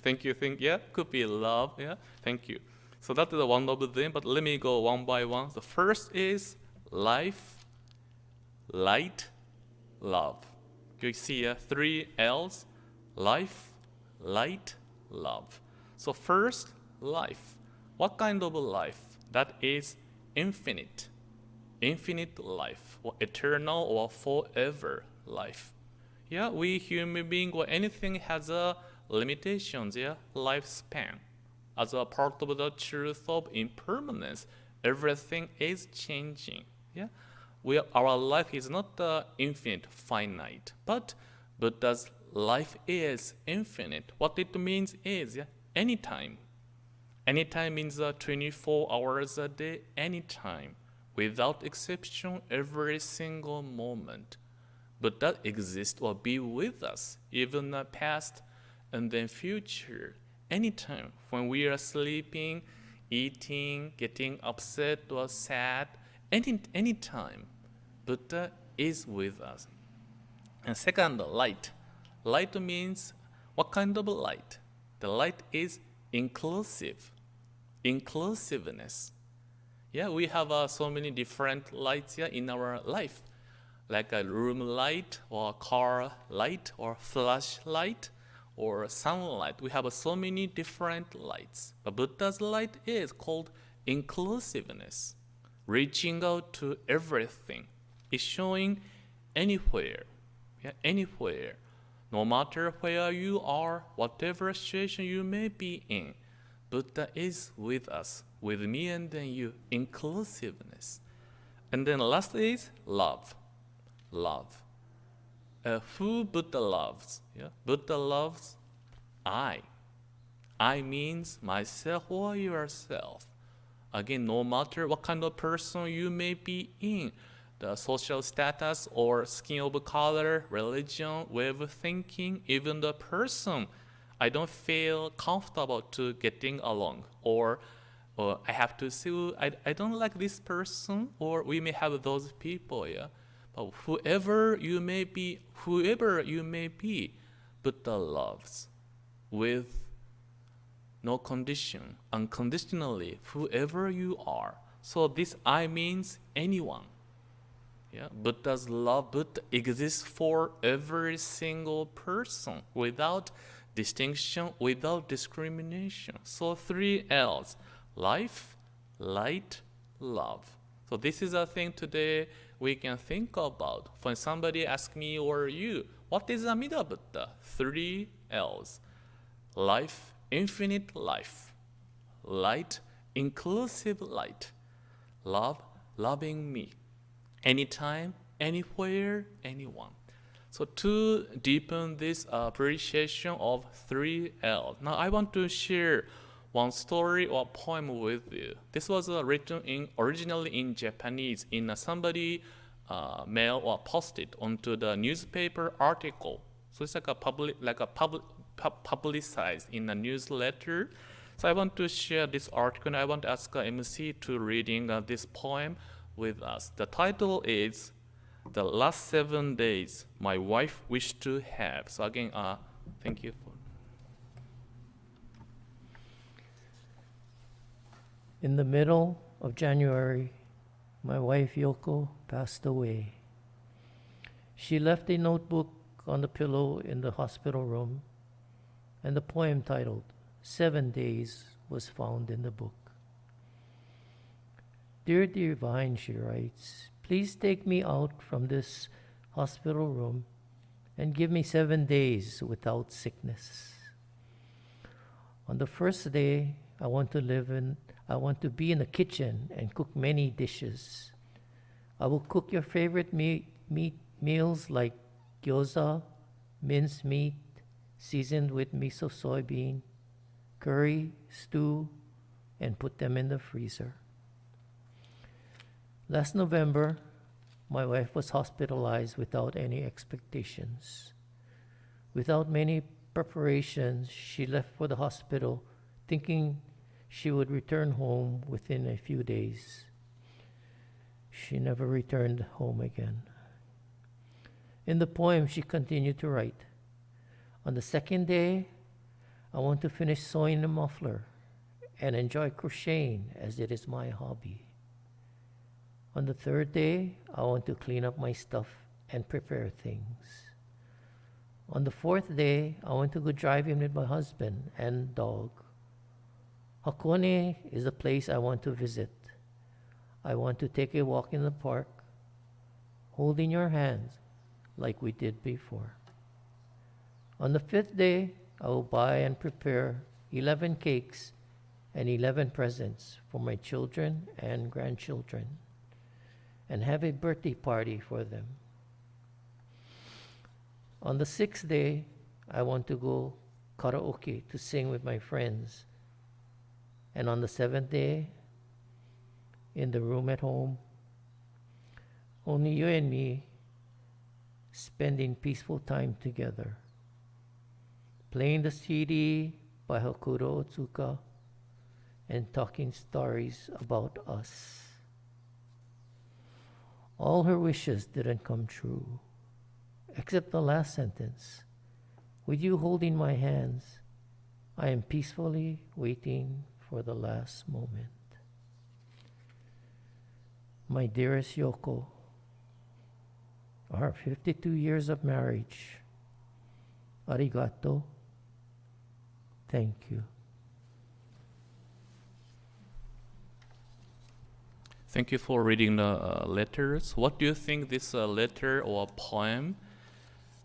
Thank you. Yeah, could be love. Yeah, thank you. So that is one of them, but let me go one by one. The first is life, light, love. You see 3 L's, life, light, love. So first, life. What kind of life? That is infinite. Infinite life, or eternal or forever life. Yeah, we human beings or anything has a limitations, yeah, lifespan. As a part of the truth of impermanence, everything is changing. Yeah, our life is not infinite, finite, but Buddha's life is infinite. What it means is, yeah, anytime. Anytime means 24 hours a day, anytime, without exception, every single moment. Buddha exists or be with us, even the past and then future. Anytime, when we are sleeping, eating, getting upset or sad, anytime, Buddha is with us. And second, light. Light means, what kind of light? The light is inclusive, inclusiveness. Yeah, we have so many different lights here in our life, like a room light or car light or flashlight or sunlight. We have so many different lights. But Buddha's light is called inclusiveness, reaching out to everything. It's showing anywhere, yeah, anywhere. No matter where you are, whatever situation you may be in, Buddha is with us, with me and then you, inclusiveness. And then last is love. Love. Who Buddha loves? Yeah? Buddha loves I. I means myself or yourself. Again, no matter what kind of person you may be in, the social status or skin of color, religion, way of thinking, even the person, I don't feel comfortable to getting along, or I have to say, I don't like this person, or we may have those people, yeah. But whoever you may be, Buddha loves with no condition, unconditionally, whoever you are. So this I means anyone. Yeah, Buddha's love, Buddha exists for every single person without distinction, without discrimination. So 3 L's, life, light, love. So this is a thing today we can think about. When somebody asks me or you, what is Amida Buddha? 3 L's, life, infinite life, light, inclusive light, love, loving me. Anytime, anywhere, anyone. So to deepen this appreciation of 3 L, now I want to share one story or poem with you. This was written originally in Japanese in somebody mail or posted onto the newspaper article. So it's publicized in a newsletter. So I want to share this article and I want to ask MC to reading this poem with us. The title is The Last 7 Days My Wife Wished to Have. So again, thank you. In the middle of January, my wife Yoko passed away. She left a notebook on the pillow in the hospital room, and the poem titled 7 Days was found in the book. Dear Divine, she writes, please take me out from this hospital room and give me 7 days without sickness. On the first day, I want to be in the kitchen and cook many dishes. I will cook your favorite meals like gyoza, minced meat, seasoned with miso soybean, curry, stew, and put them in the freezer. Last November, my wife was hospitalized without any expectations. Without many preparations, she left for the hospital thinking she would return home within a few days. She never returned home again. In the poem, she continued to write, "On the second day, I want to finish sewing the muffler and enjoy crocheting as it is my hobby. On the third day, I want to clean up my stuff and prepare things. On the fourth day, I want to go driving with my husband and dog. Hakone is a place I want to visit. I want to take a walk in the park, holding your hands like we did before. On the fifth day, I will buy and prepare 11 cakes and 11 presents for my children and grandchildren, and have a birthday party for them. On the sixth day, I want to go karaoke to sing with my friends. And on the seventh day, in the room at home, only you and me spending peaceful time together, playing the CD by Hakuro Otsuka and talking stories about us." All her wishes didn't come true, except the last sentence. "With you holding my hands, I am peacefully waiting for the last moment." My dearest Yoko, our 52 years of marriage, arigato, thank you. Thank you for reading the letters. What do you think this letter or poem?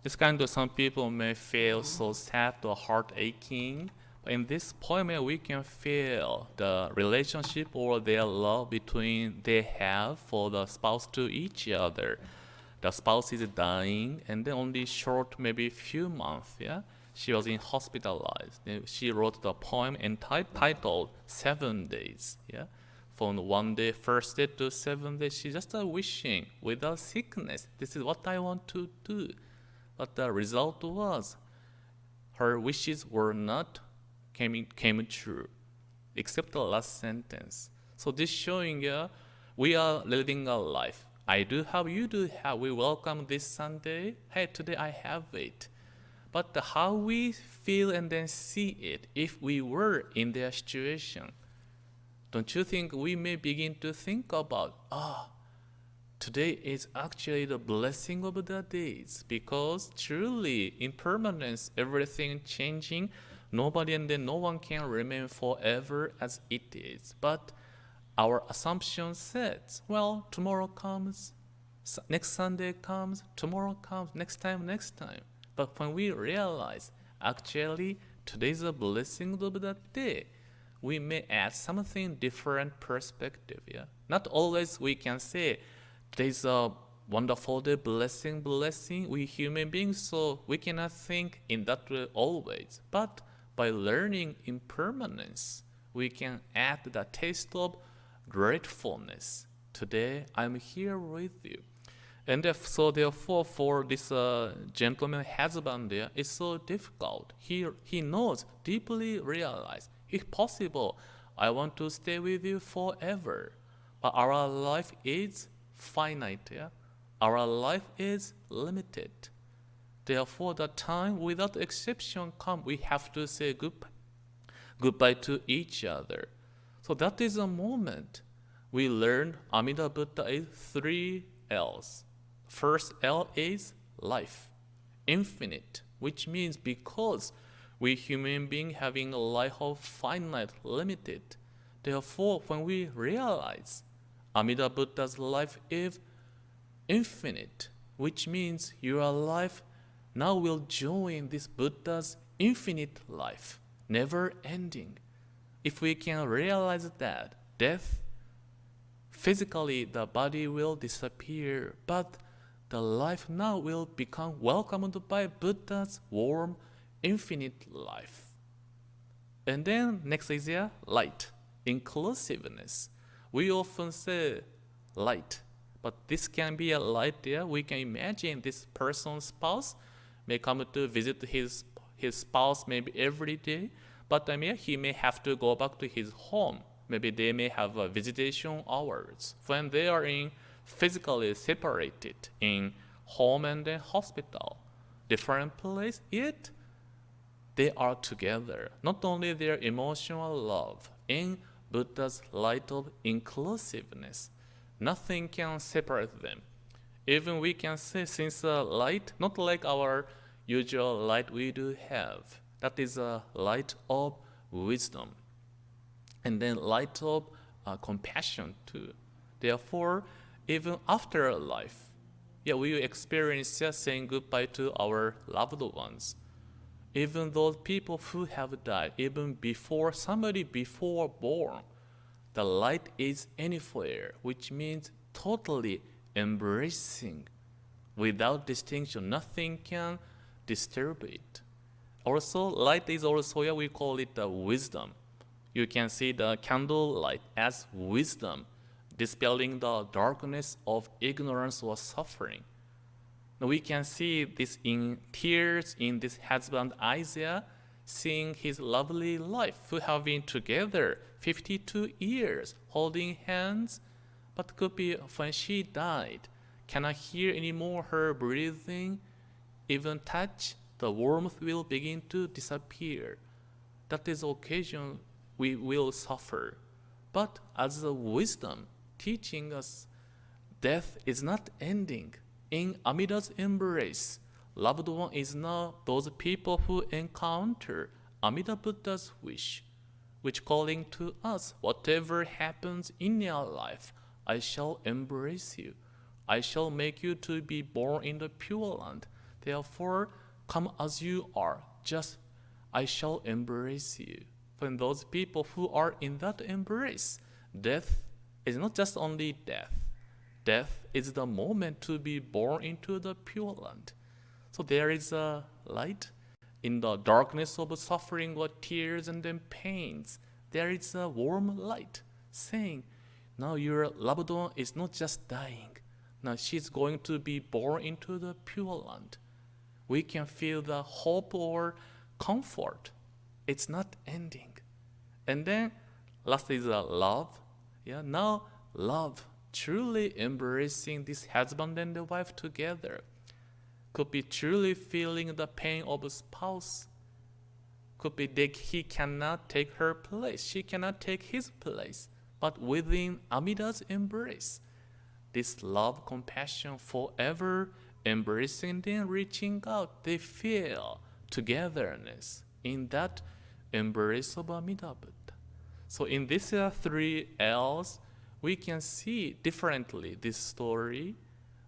This kind of some people may feel so sad or heart aching. But in this poem, we can feel the relationship or their love between they have for the spouse to each other. The spouse is dying, and then only short, maybe few months, she was hospitalized. She wrote the poem entitled 7 Days, From 1 day, first day to 7 days, she just wishing without sickness. This is what I want to do. But the result was her wishes were not came true, except the last sentence. So this showing we are living a life. I do have, you do have. We welcome this Sunday. Hey, today I have it. But how we feel and then see it, if we were in their situation, don't you think we may begin to think about, today is actually the blessing of the days, because truly impermanence, everything changing, nobody and then no one can remain forever as it is. But our assumption says, well, tomorrow comes, next Sunday comes, tomorrow comes, next time. But when we realize, actually, today is a blessing of the day, we may add something different perspective. Not always we can say, today's a wonderful day, blessing. We human beings, so we cannot think in that way always. But by learning impermanence, we can add the taste of gratefulness. Today, I'm here with you. And so therefore, for this gentleman husband there, it's so difficult. He knows, deeply realize, if possible, I want to stay with you forever. But our life is finite. Our life is limited. Therefore, the time without exception come, we have to say goodbye to each other. So that is a moment we learn Amida Buddha is 3 L's. First L is life, infinite, which means because we human beings having a life of finite, limited. Therefore, when we realize Amida Buddha's life is infinite, which means your life now will join this Buddha's infinite life, never ending. If we can realize that death physically the body will disappear, but the life now will become welcomed by Buddha's warm, infinite life. And then next is light, inclusiveness. We often say light, but this can be a light there. We can imagine this person's spouse may come to visit his spouse maybe every day, but he may have to go back to his home. Maybe they may have visitation hours when they are physically separated in home and then hospital, different place, yet they are together. Not only their emotional love, in Buddha's light of inclusiveness, nothing can separate them. Even we can say, since light, not like our usual light we do have, that is a light of wisdom, and then light of compassion too. Therefore, even after life, we will experience just saying goodbye to our loved ones. Even those people who have died, even before somebody before born, the light is anywhere, which means totally embracing without distinction. Nothing can disturb it. Also, light is also, we call it wisdom. You can see the candle light as wisdom, dispelling the darkness of ignorance or suffering. Now we can see this in tears in this husband Isaiah, seeing his lovely life, who have been together 52 years, holding hands, but could be when she died, cannot hear anymore her breathing, even touch, the warmth will begin to disappear. That is the occasion we will suffer. But as a wisdom teaching us, death is not ending. In Amida's embrace, loved one is now those people who encounter Amida Buddha's wish, which calling to us, whatever happens in your life, I shall embrace you. I shall make you to be born in the Pure Land. Therefore, come as you are, just I shall embrace you. When those people who are in that embrace, death is not just only death. Death is the moment to be born into the Pure Land. So there is a light in the darkness of suffering or tears and then pains. There is a warm light saying, now your loved one is not just dying. Now she's going to be born into the Pure Land. We can feel the hope or comfort. It's not ending. And then last is love. Now love, truly embracing this husband and the wife together, could be truly feeling the pain of a spouse. Could be that he cannot take her place, she cannot take his place. But within Amida's embrace, this love, compassion, forever embracing and reaching out, they feel togetherness in that embrace of Amida Buddha. So in these three L's, we can see differently this story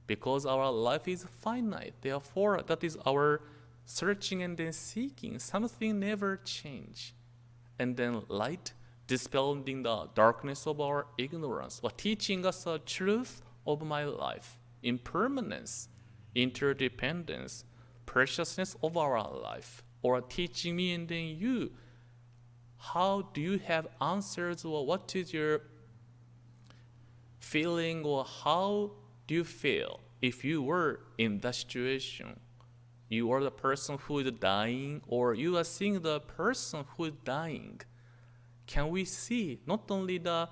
because our life is finite. Therefore, that is our searching and then seeking. Something never change. And then light, dispelling the darkness of our ignorance, or teaching us the truth of my life, impermanence, interdependence, preciousness of our life, or teaching me and then you, how do you have answers, or what is your feeling, or how do you feel if you were in that situation? You are the person who is dying, or you are seeing the person who is dying. Can we see not only the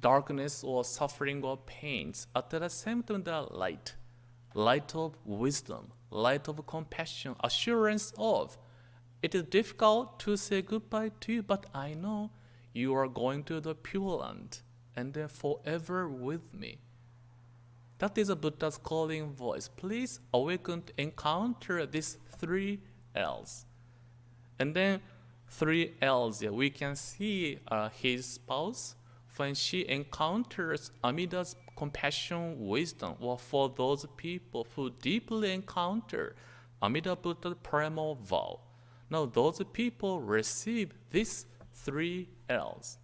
darkness or suffering or pains, but at the same time the light, light of wisdom, light of compassion, assurance of, it is difficult to say goodbye to you, but I know you are going to the Pure Land and then forever with me. That is a Buddha's calling voice. Please awaken to encounter these three L's. And then three L's, we can see his spouse when she encounters Amida's compassion, wisdom, or for those people who deeply encounter Amida Buddha's primal vow. Now those people receive these three L's.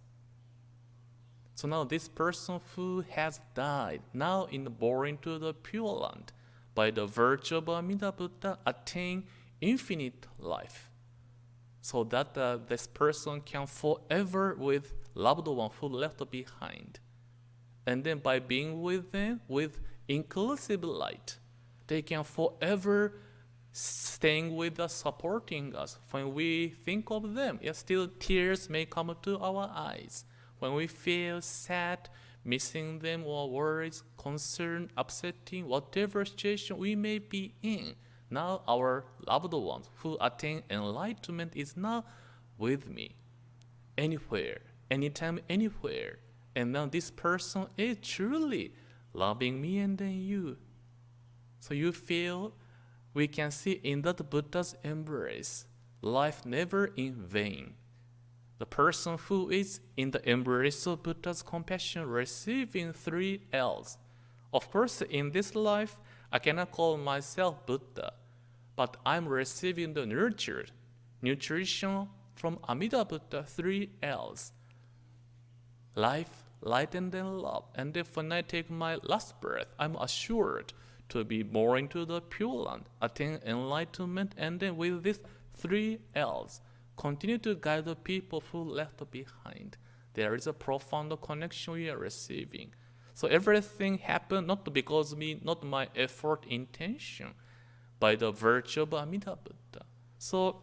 So now this person who has died, now born to the Pure Land, by the virtue of Amida Buddha, attain infinite life. So that this person can forever with loved one who left behind. And then by being with them, with inclusive light, they can forever staying with us, supporting us. When we think of them, yes, still tears may come to our eyes. When we feel sad, missing them, or worries, concern, upsetting, whatever situation we may be in, now our loved ones who attain enlightenment is now with me, anywhere, anytime, anywhere. And now this person is truly loving me and then you. So you feel, we can see in that Buddha's embrace, life never in vain. The person who is in the embrace of Buddha's compassion, receiving 3 L's. Of course, in this life, I cannot call myself Buddha, but I'm receiving the nutrition from Amida Buddha, 3 L's. Life, light, and then love. And then when I take my last breath, I'm assured to be more into the Pure Land, attain enlightenment, and then with these 3 L's, continue to guide the people who left behind. There is a profound connection we are receiving. So everything happened not because me, not my effort, intention, by the virtue of Amida Buddha. So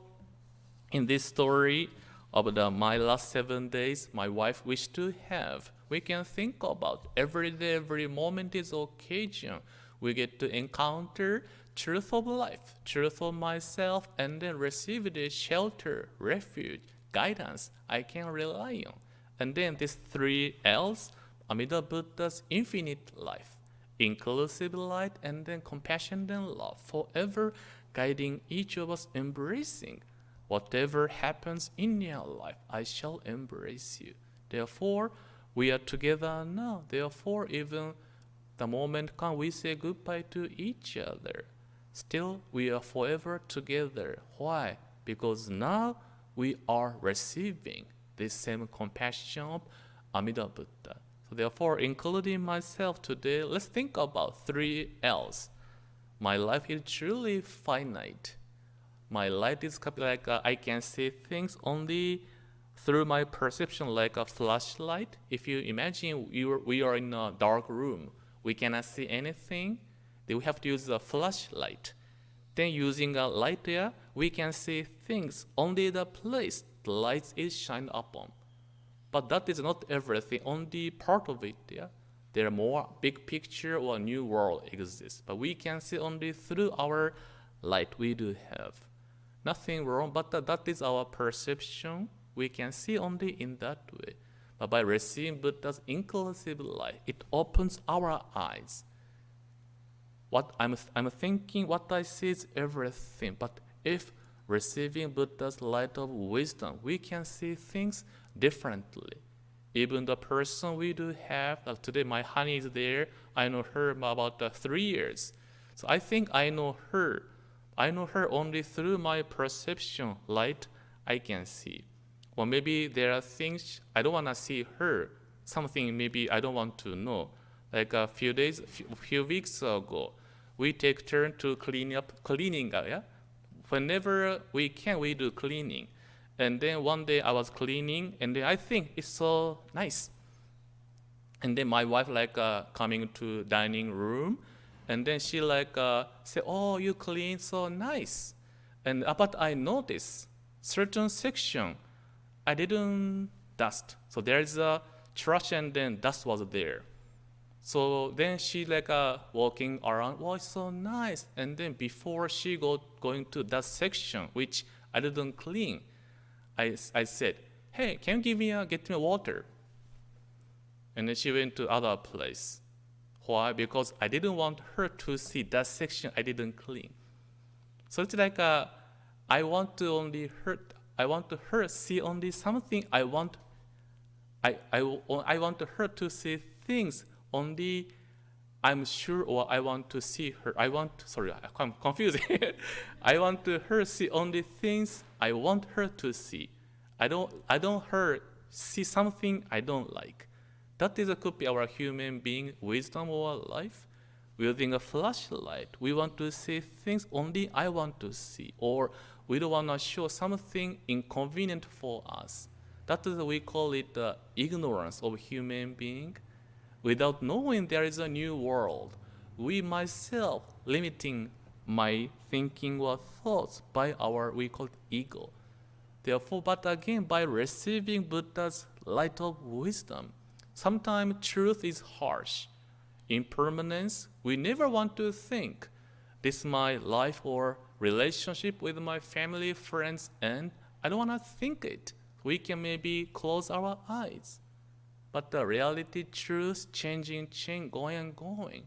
in this story of my last 7 days, my wife wished to have, we can think about every day, every moment is occasion. We get to encounter truth of life, truth of myself, and then receive the shelter, refuge, guidance I can rely on. And then these 3 L's, Amida Buddha's infinite life, inclusive light, and then compassion and love, forever guiding each of us, embracing whatever happens in your life, I shall embrace you. Therefore, we are together now. Therefore, even the moment comes, we say goodbye to each other. Still, we are forever together. Why? Because now we are receiving this same compassion of Amida Buddha. So therefore, including myself today, let's think about 3 L's. My life is truly finite. My light is like I can see things only through my perception, like a flashlight. If you imagine we are in a dark room, we cannot see anything, then we have to use a flashlight. Then using a light there, we can see things only the place the light is shined upon. But that is not everything, only part of it. Yeah? There are more big picture or new world exists, but we can see only through our light we do have. Nothing wrong, but that is our perception. We can see only in that way. But by receiving Buddha's inclusive light, it opens our eyes. What I'm thinking, what I see is everything. But if receiving Buddha's light of wisdom, we can see things differently. Even the person we do have, today my honey is there, I know her about 3 years. So I think I know her. I know her only through my perception, light I can see. Or maybe there are things I don't want to see her, something maybe I don't want to know. Like a few weeks ago, we take turn to cleaning, yeah? Whenever we can, we do cleaning. And then one day I was cleaning, and then I think it's so nice. And then my wife coming to dining room, and then she say, "Oh, you clean so nice." And but I noticed certain section I didn't dust. So there's a trash, and then dust was there. So then she walking around, "Oh, it's so nice." And then before she going to that section which I didn't clean, I said, "Hey, can you get me water?" And then she went to other place. Why? Because I didn't want her to see that section I didn't clean. So it's I want to her see only something I want her to see things only I'm sure, or I want to see her. I'm confused. I want her see only things I want her to see. I don't her see something I don't like. That is could be our human being wisdom or life. Wielding a flashlight, we want to see things only I want to see, or we don't want to show something inconvenient for us. That is we call it the ignorance of human being. Without knowing there is a new world, we myself limiting my thinking or thoughts by our we call it ego. Therefore, but again, by receiving Buddha's light of wisdom, sometimes truth is harsh. Impermanence, we never want to think, this is my life or relationship with my family, friends, and I don't want to think it. We can maybe close our eyes. But the reality, truth, changing, going and going.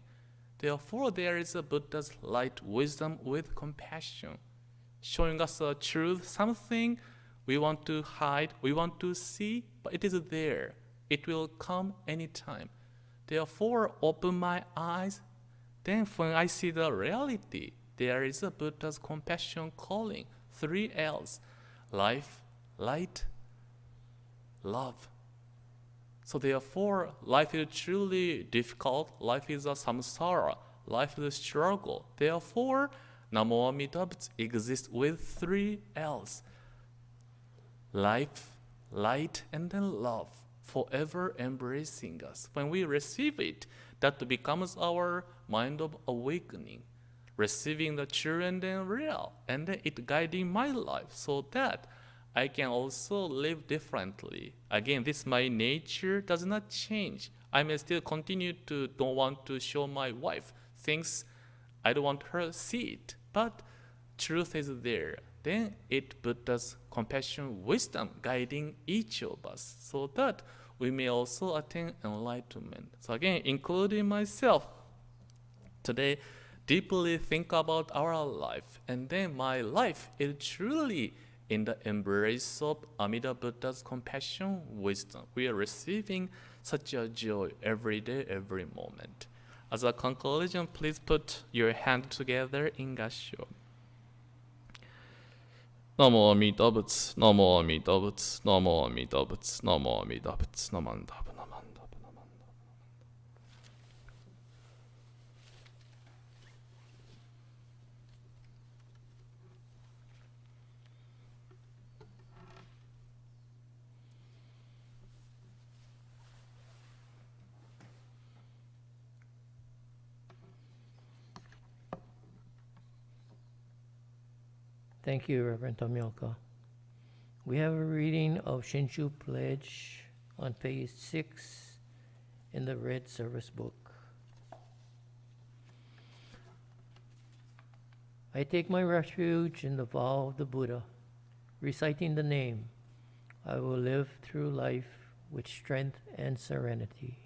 Therefore, there is a Buddha's light wisdom with compassion, showing us a truth, something we want to hide, we want to see, but it is there. It will come anytime. Therefore, open my eyes. Then when I see the reality, there is a Buddha's compassion calling. 3 L's. Life, light, love. So therefore, life is truly difficult. Life is a samsara. Life is a struggle. Therefore, Namo Amida Butsu exists with 3 L's. Life, light, and then love, forever embracing us. When we receive it, that becomes our mind of awakening, receiving the true and then real, and then it guiding my life so that I can also live differently. Again, this my nature does not change. I may still continue to don't want to show my wife things I don't want her to see it, but truth is there. Then it Buddha's compassion, wisdom guiding each of us so that we may also attain enlightenment. So again, including myself, today deeply think about our life, and then my life is truly in the embrace of Amida Buddha's compassion, wisdom. We are receiving such a joy every day, every moment. As a conclusion, please put your hand together in Kansho. Namo Amida Butsu, Namo Amida Butsu, Namo Amida Butsu, Namo Amida Butsu, Namanda. Thank you, Reverend Tomioka. We have a reading of Shinshu Pledge on page 6 in the Red Service Book. I take my refuge in the vow of the Buddha, reciting the name. I will live through life with strength and serenity.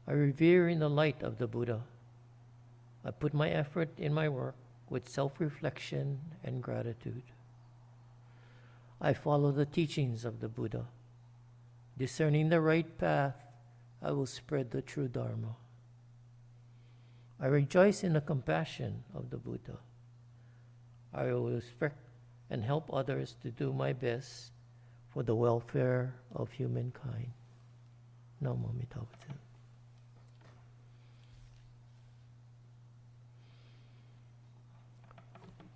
I revere in the light of the Buddha. I put my effort in my work with self-reflection and gratitude. I follow the teachings of the Buddha. Discerning the right path, I will spread the true Dharma. I rejoice in the compassion of the Buddha. I will respect and help others to do my best for the welfare of humankind. Namo Amida Butsu.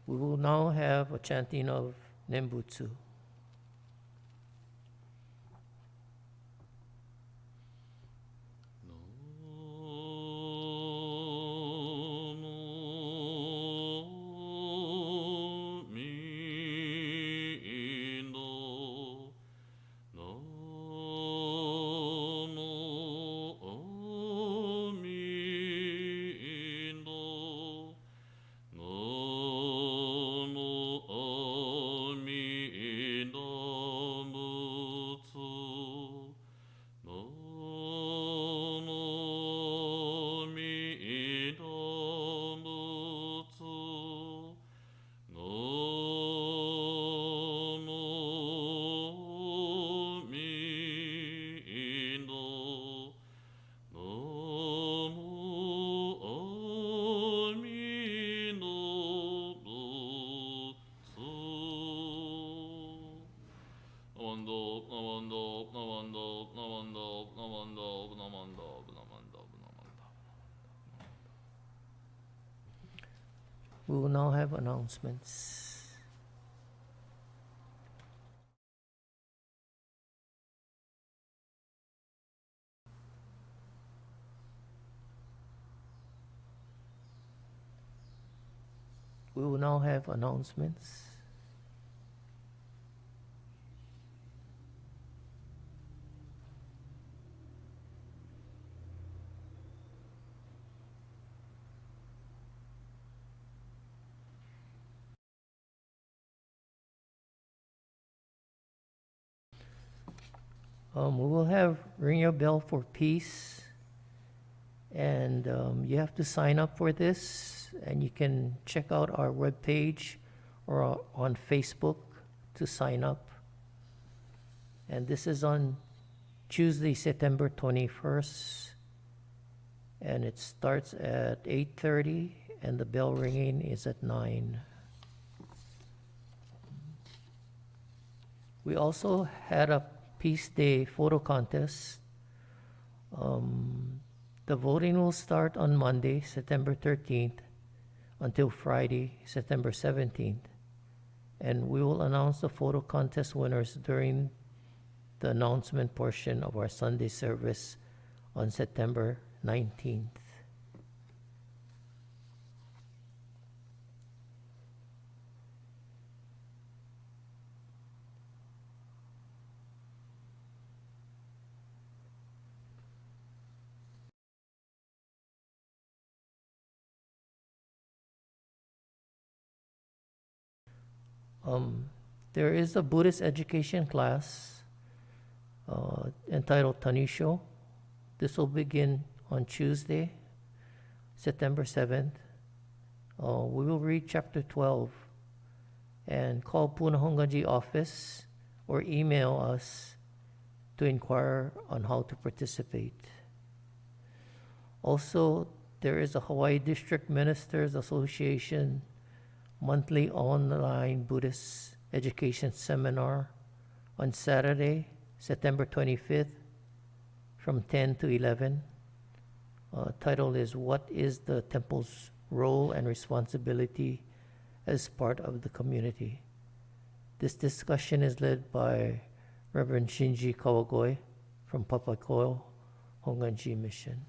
We will now have a chanting of Nembutsu. Namo We will now have announcements. We will now have announcements. We will have Ring Your Bell for Peace, and you have to sign up for this, and you can check out our webpage or on Facebook to sign up. And this is on Tuesday, September 21st, and it starts at 8:30, and the bell ringing is at 9. We also had a Peace Day photo contest. The voting will start on Monday, September 13th, until Friday, September 17th. And we will announce the photo contest winners during the announcement portion of our Sunday service on September 19th. There is a Buddhist education class entitled Tanisho. This will begin on Tuesday, September 7th. We will read chapter 12 and call Papaikou Hongwanji office or email us to inquire on how to participate. Also, there is a Hawaii District Ministers Association monthly online Buddhist education seminar on Saturday, September 25th from 10 to 11. Title is What is the Temple's Role and Responsibility as Part of the Community? This discussion is led by Reverend Shinji Kawagoe from Papaikou Hongwanji Mission.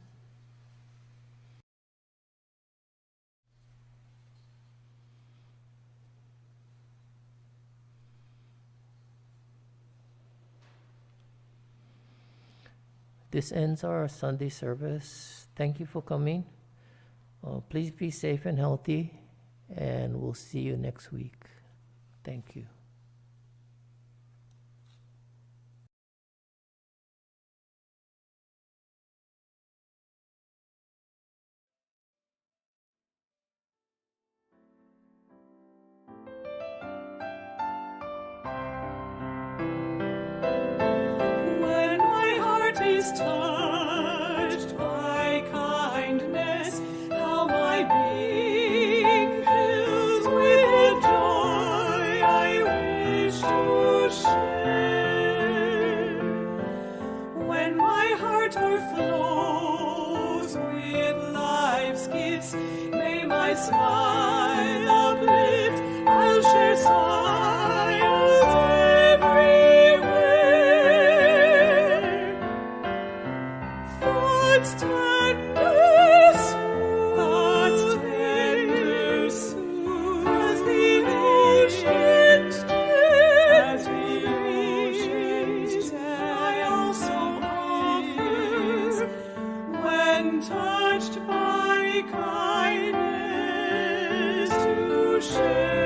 This ends our Sunday service. Thank you for coming. Please be safe and healthy, and we'll see you next week. Thank you. When my heart is touched by kindness, how my being fills with joy I wish to share. When my heart overflows with life's gifts, may my smile uplift, I'll share smiles everywhere. Thoughts tender soon, as the ocean's depths, I also offer, when touched by kindness, to share.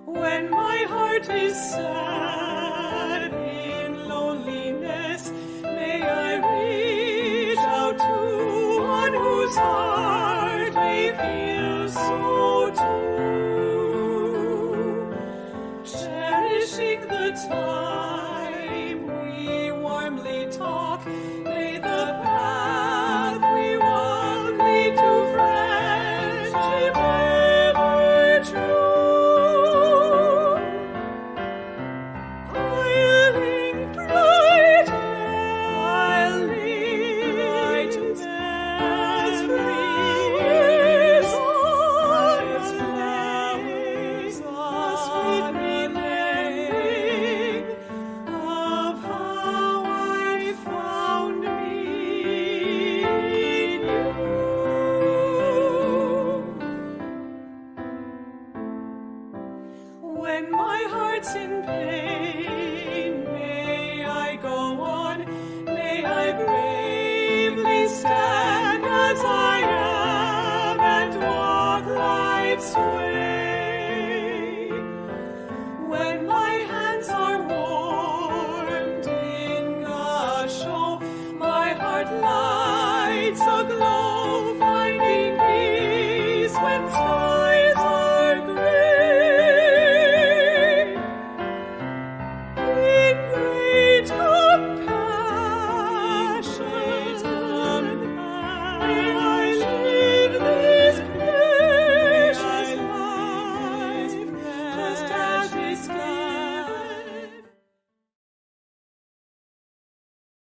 When my heart is sad in loneliness, may I reach out to one whose heart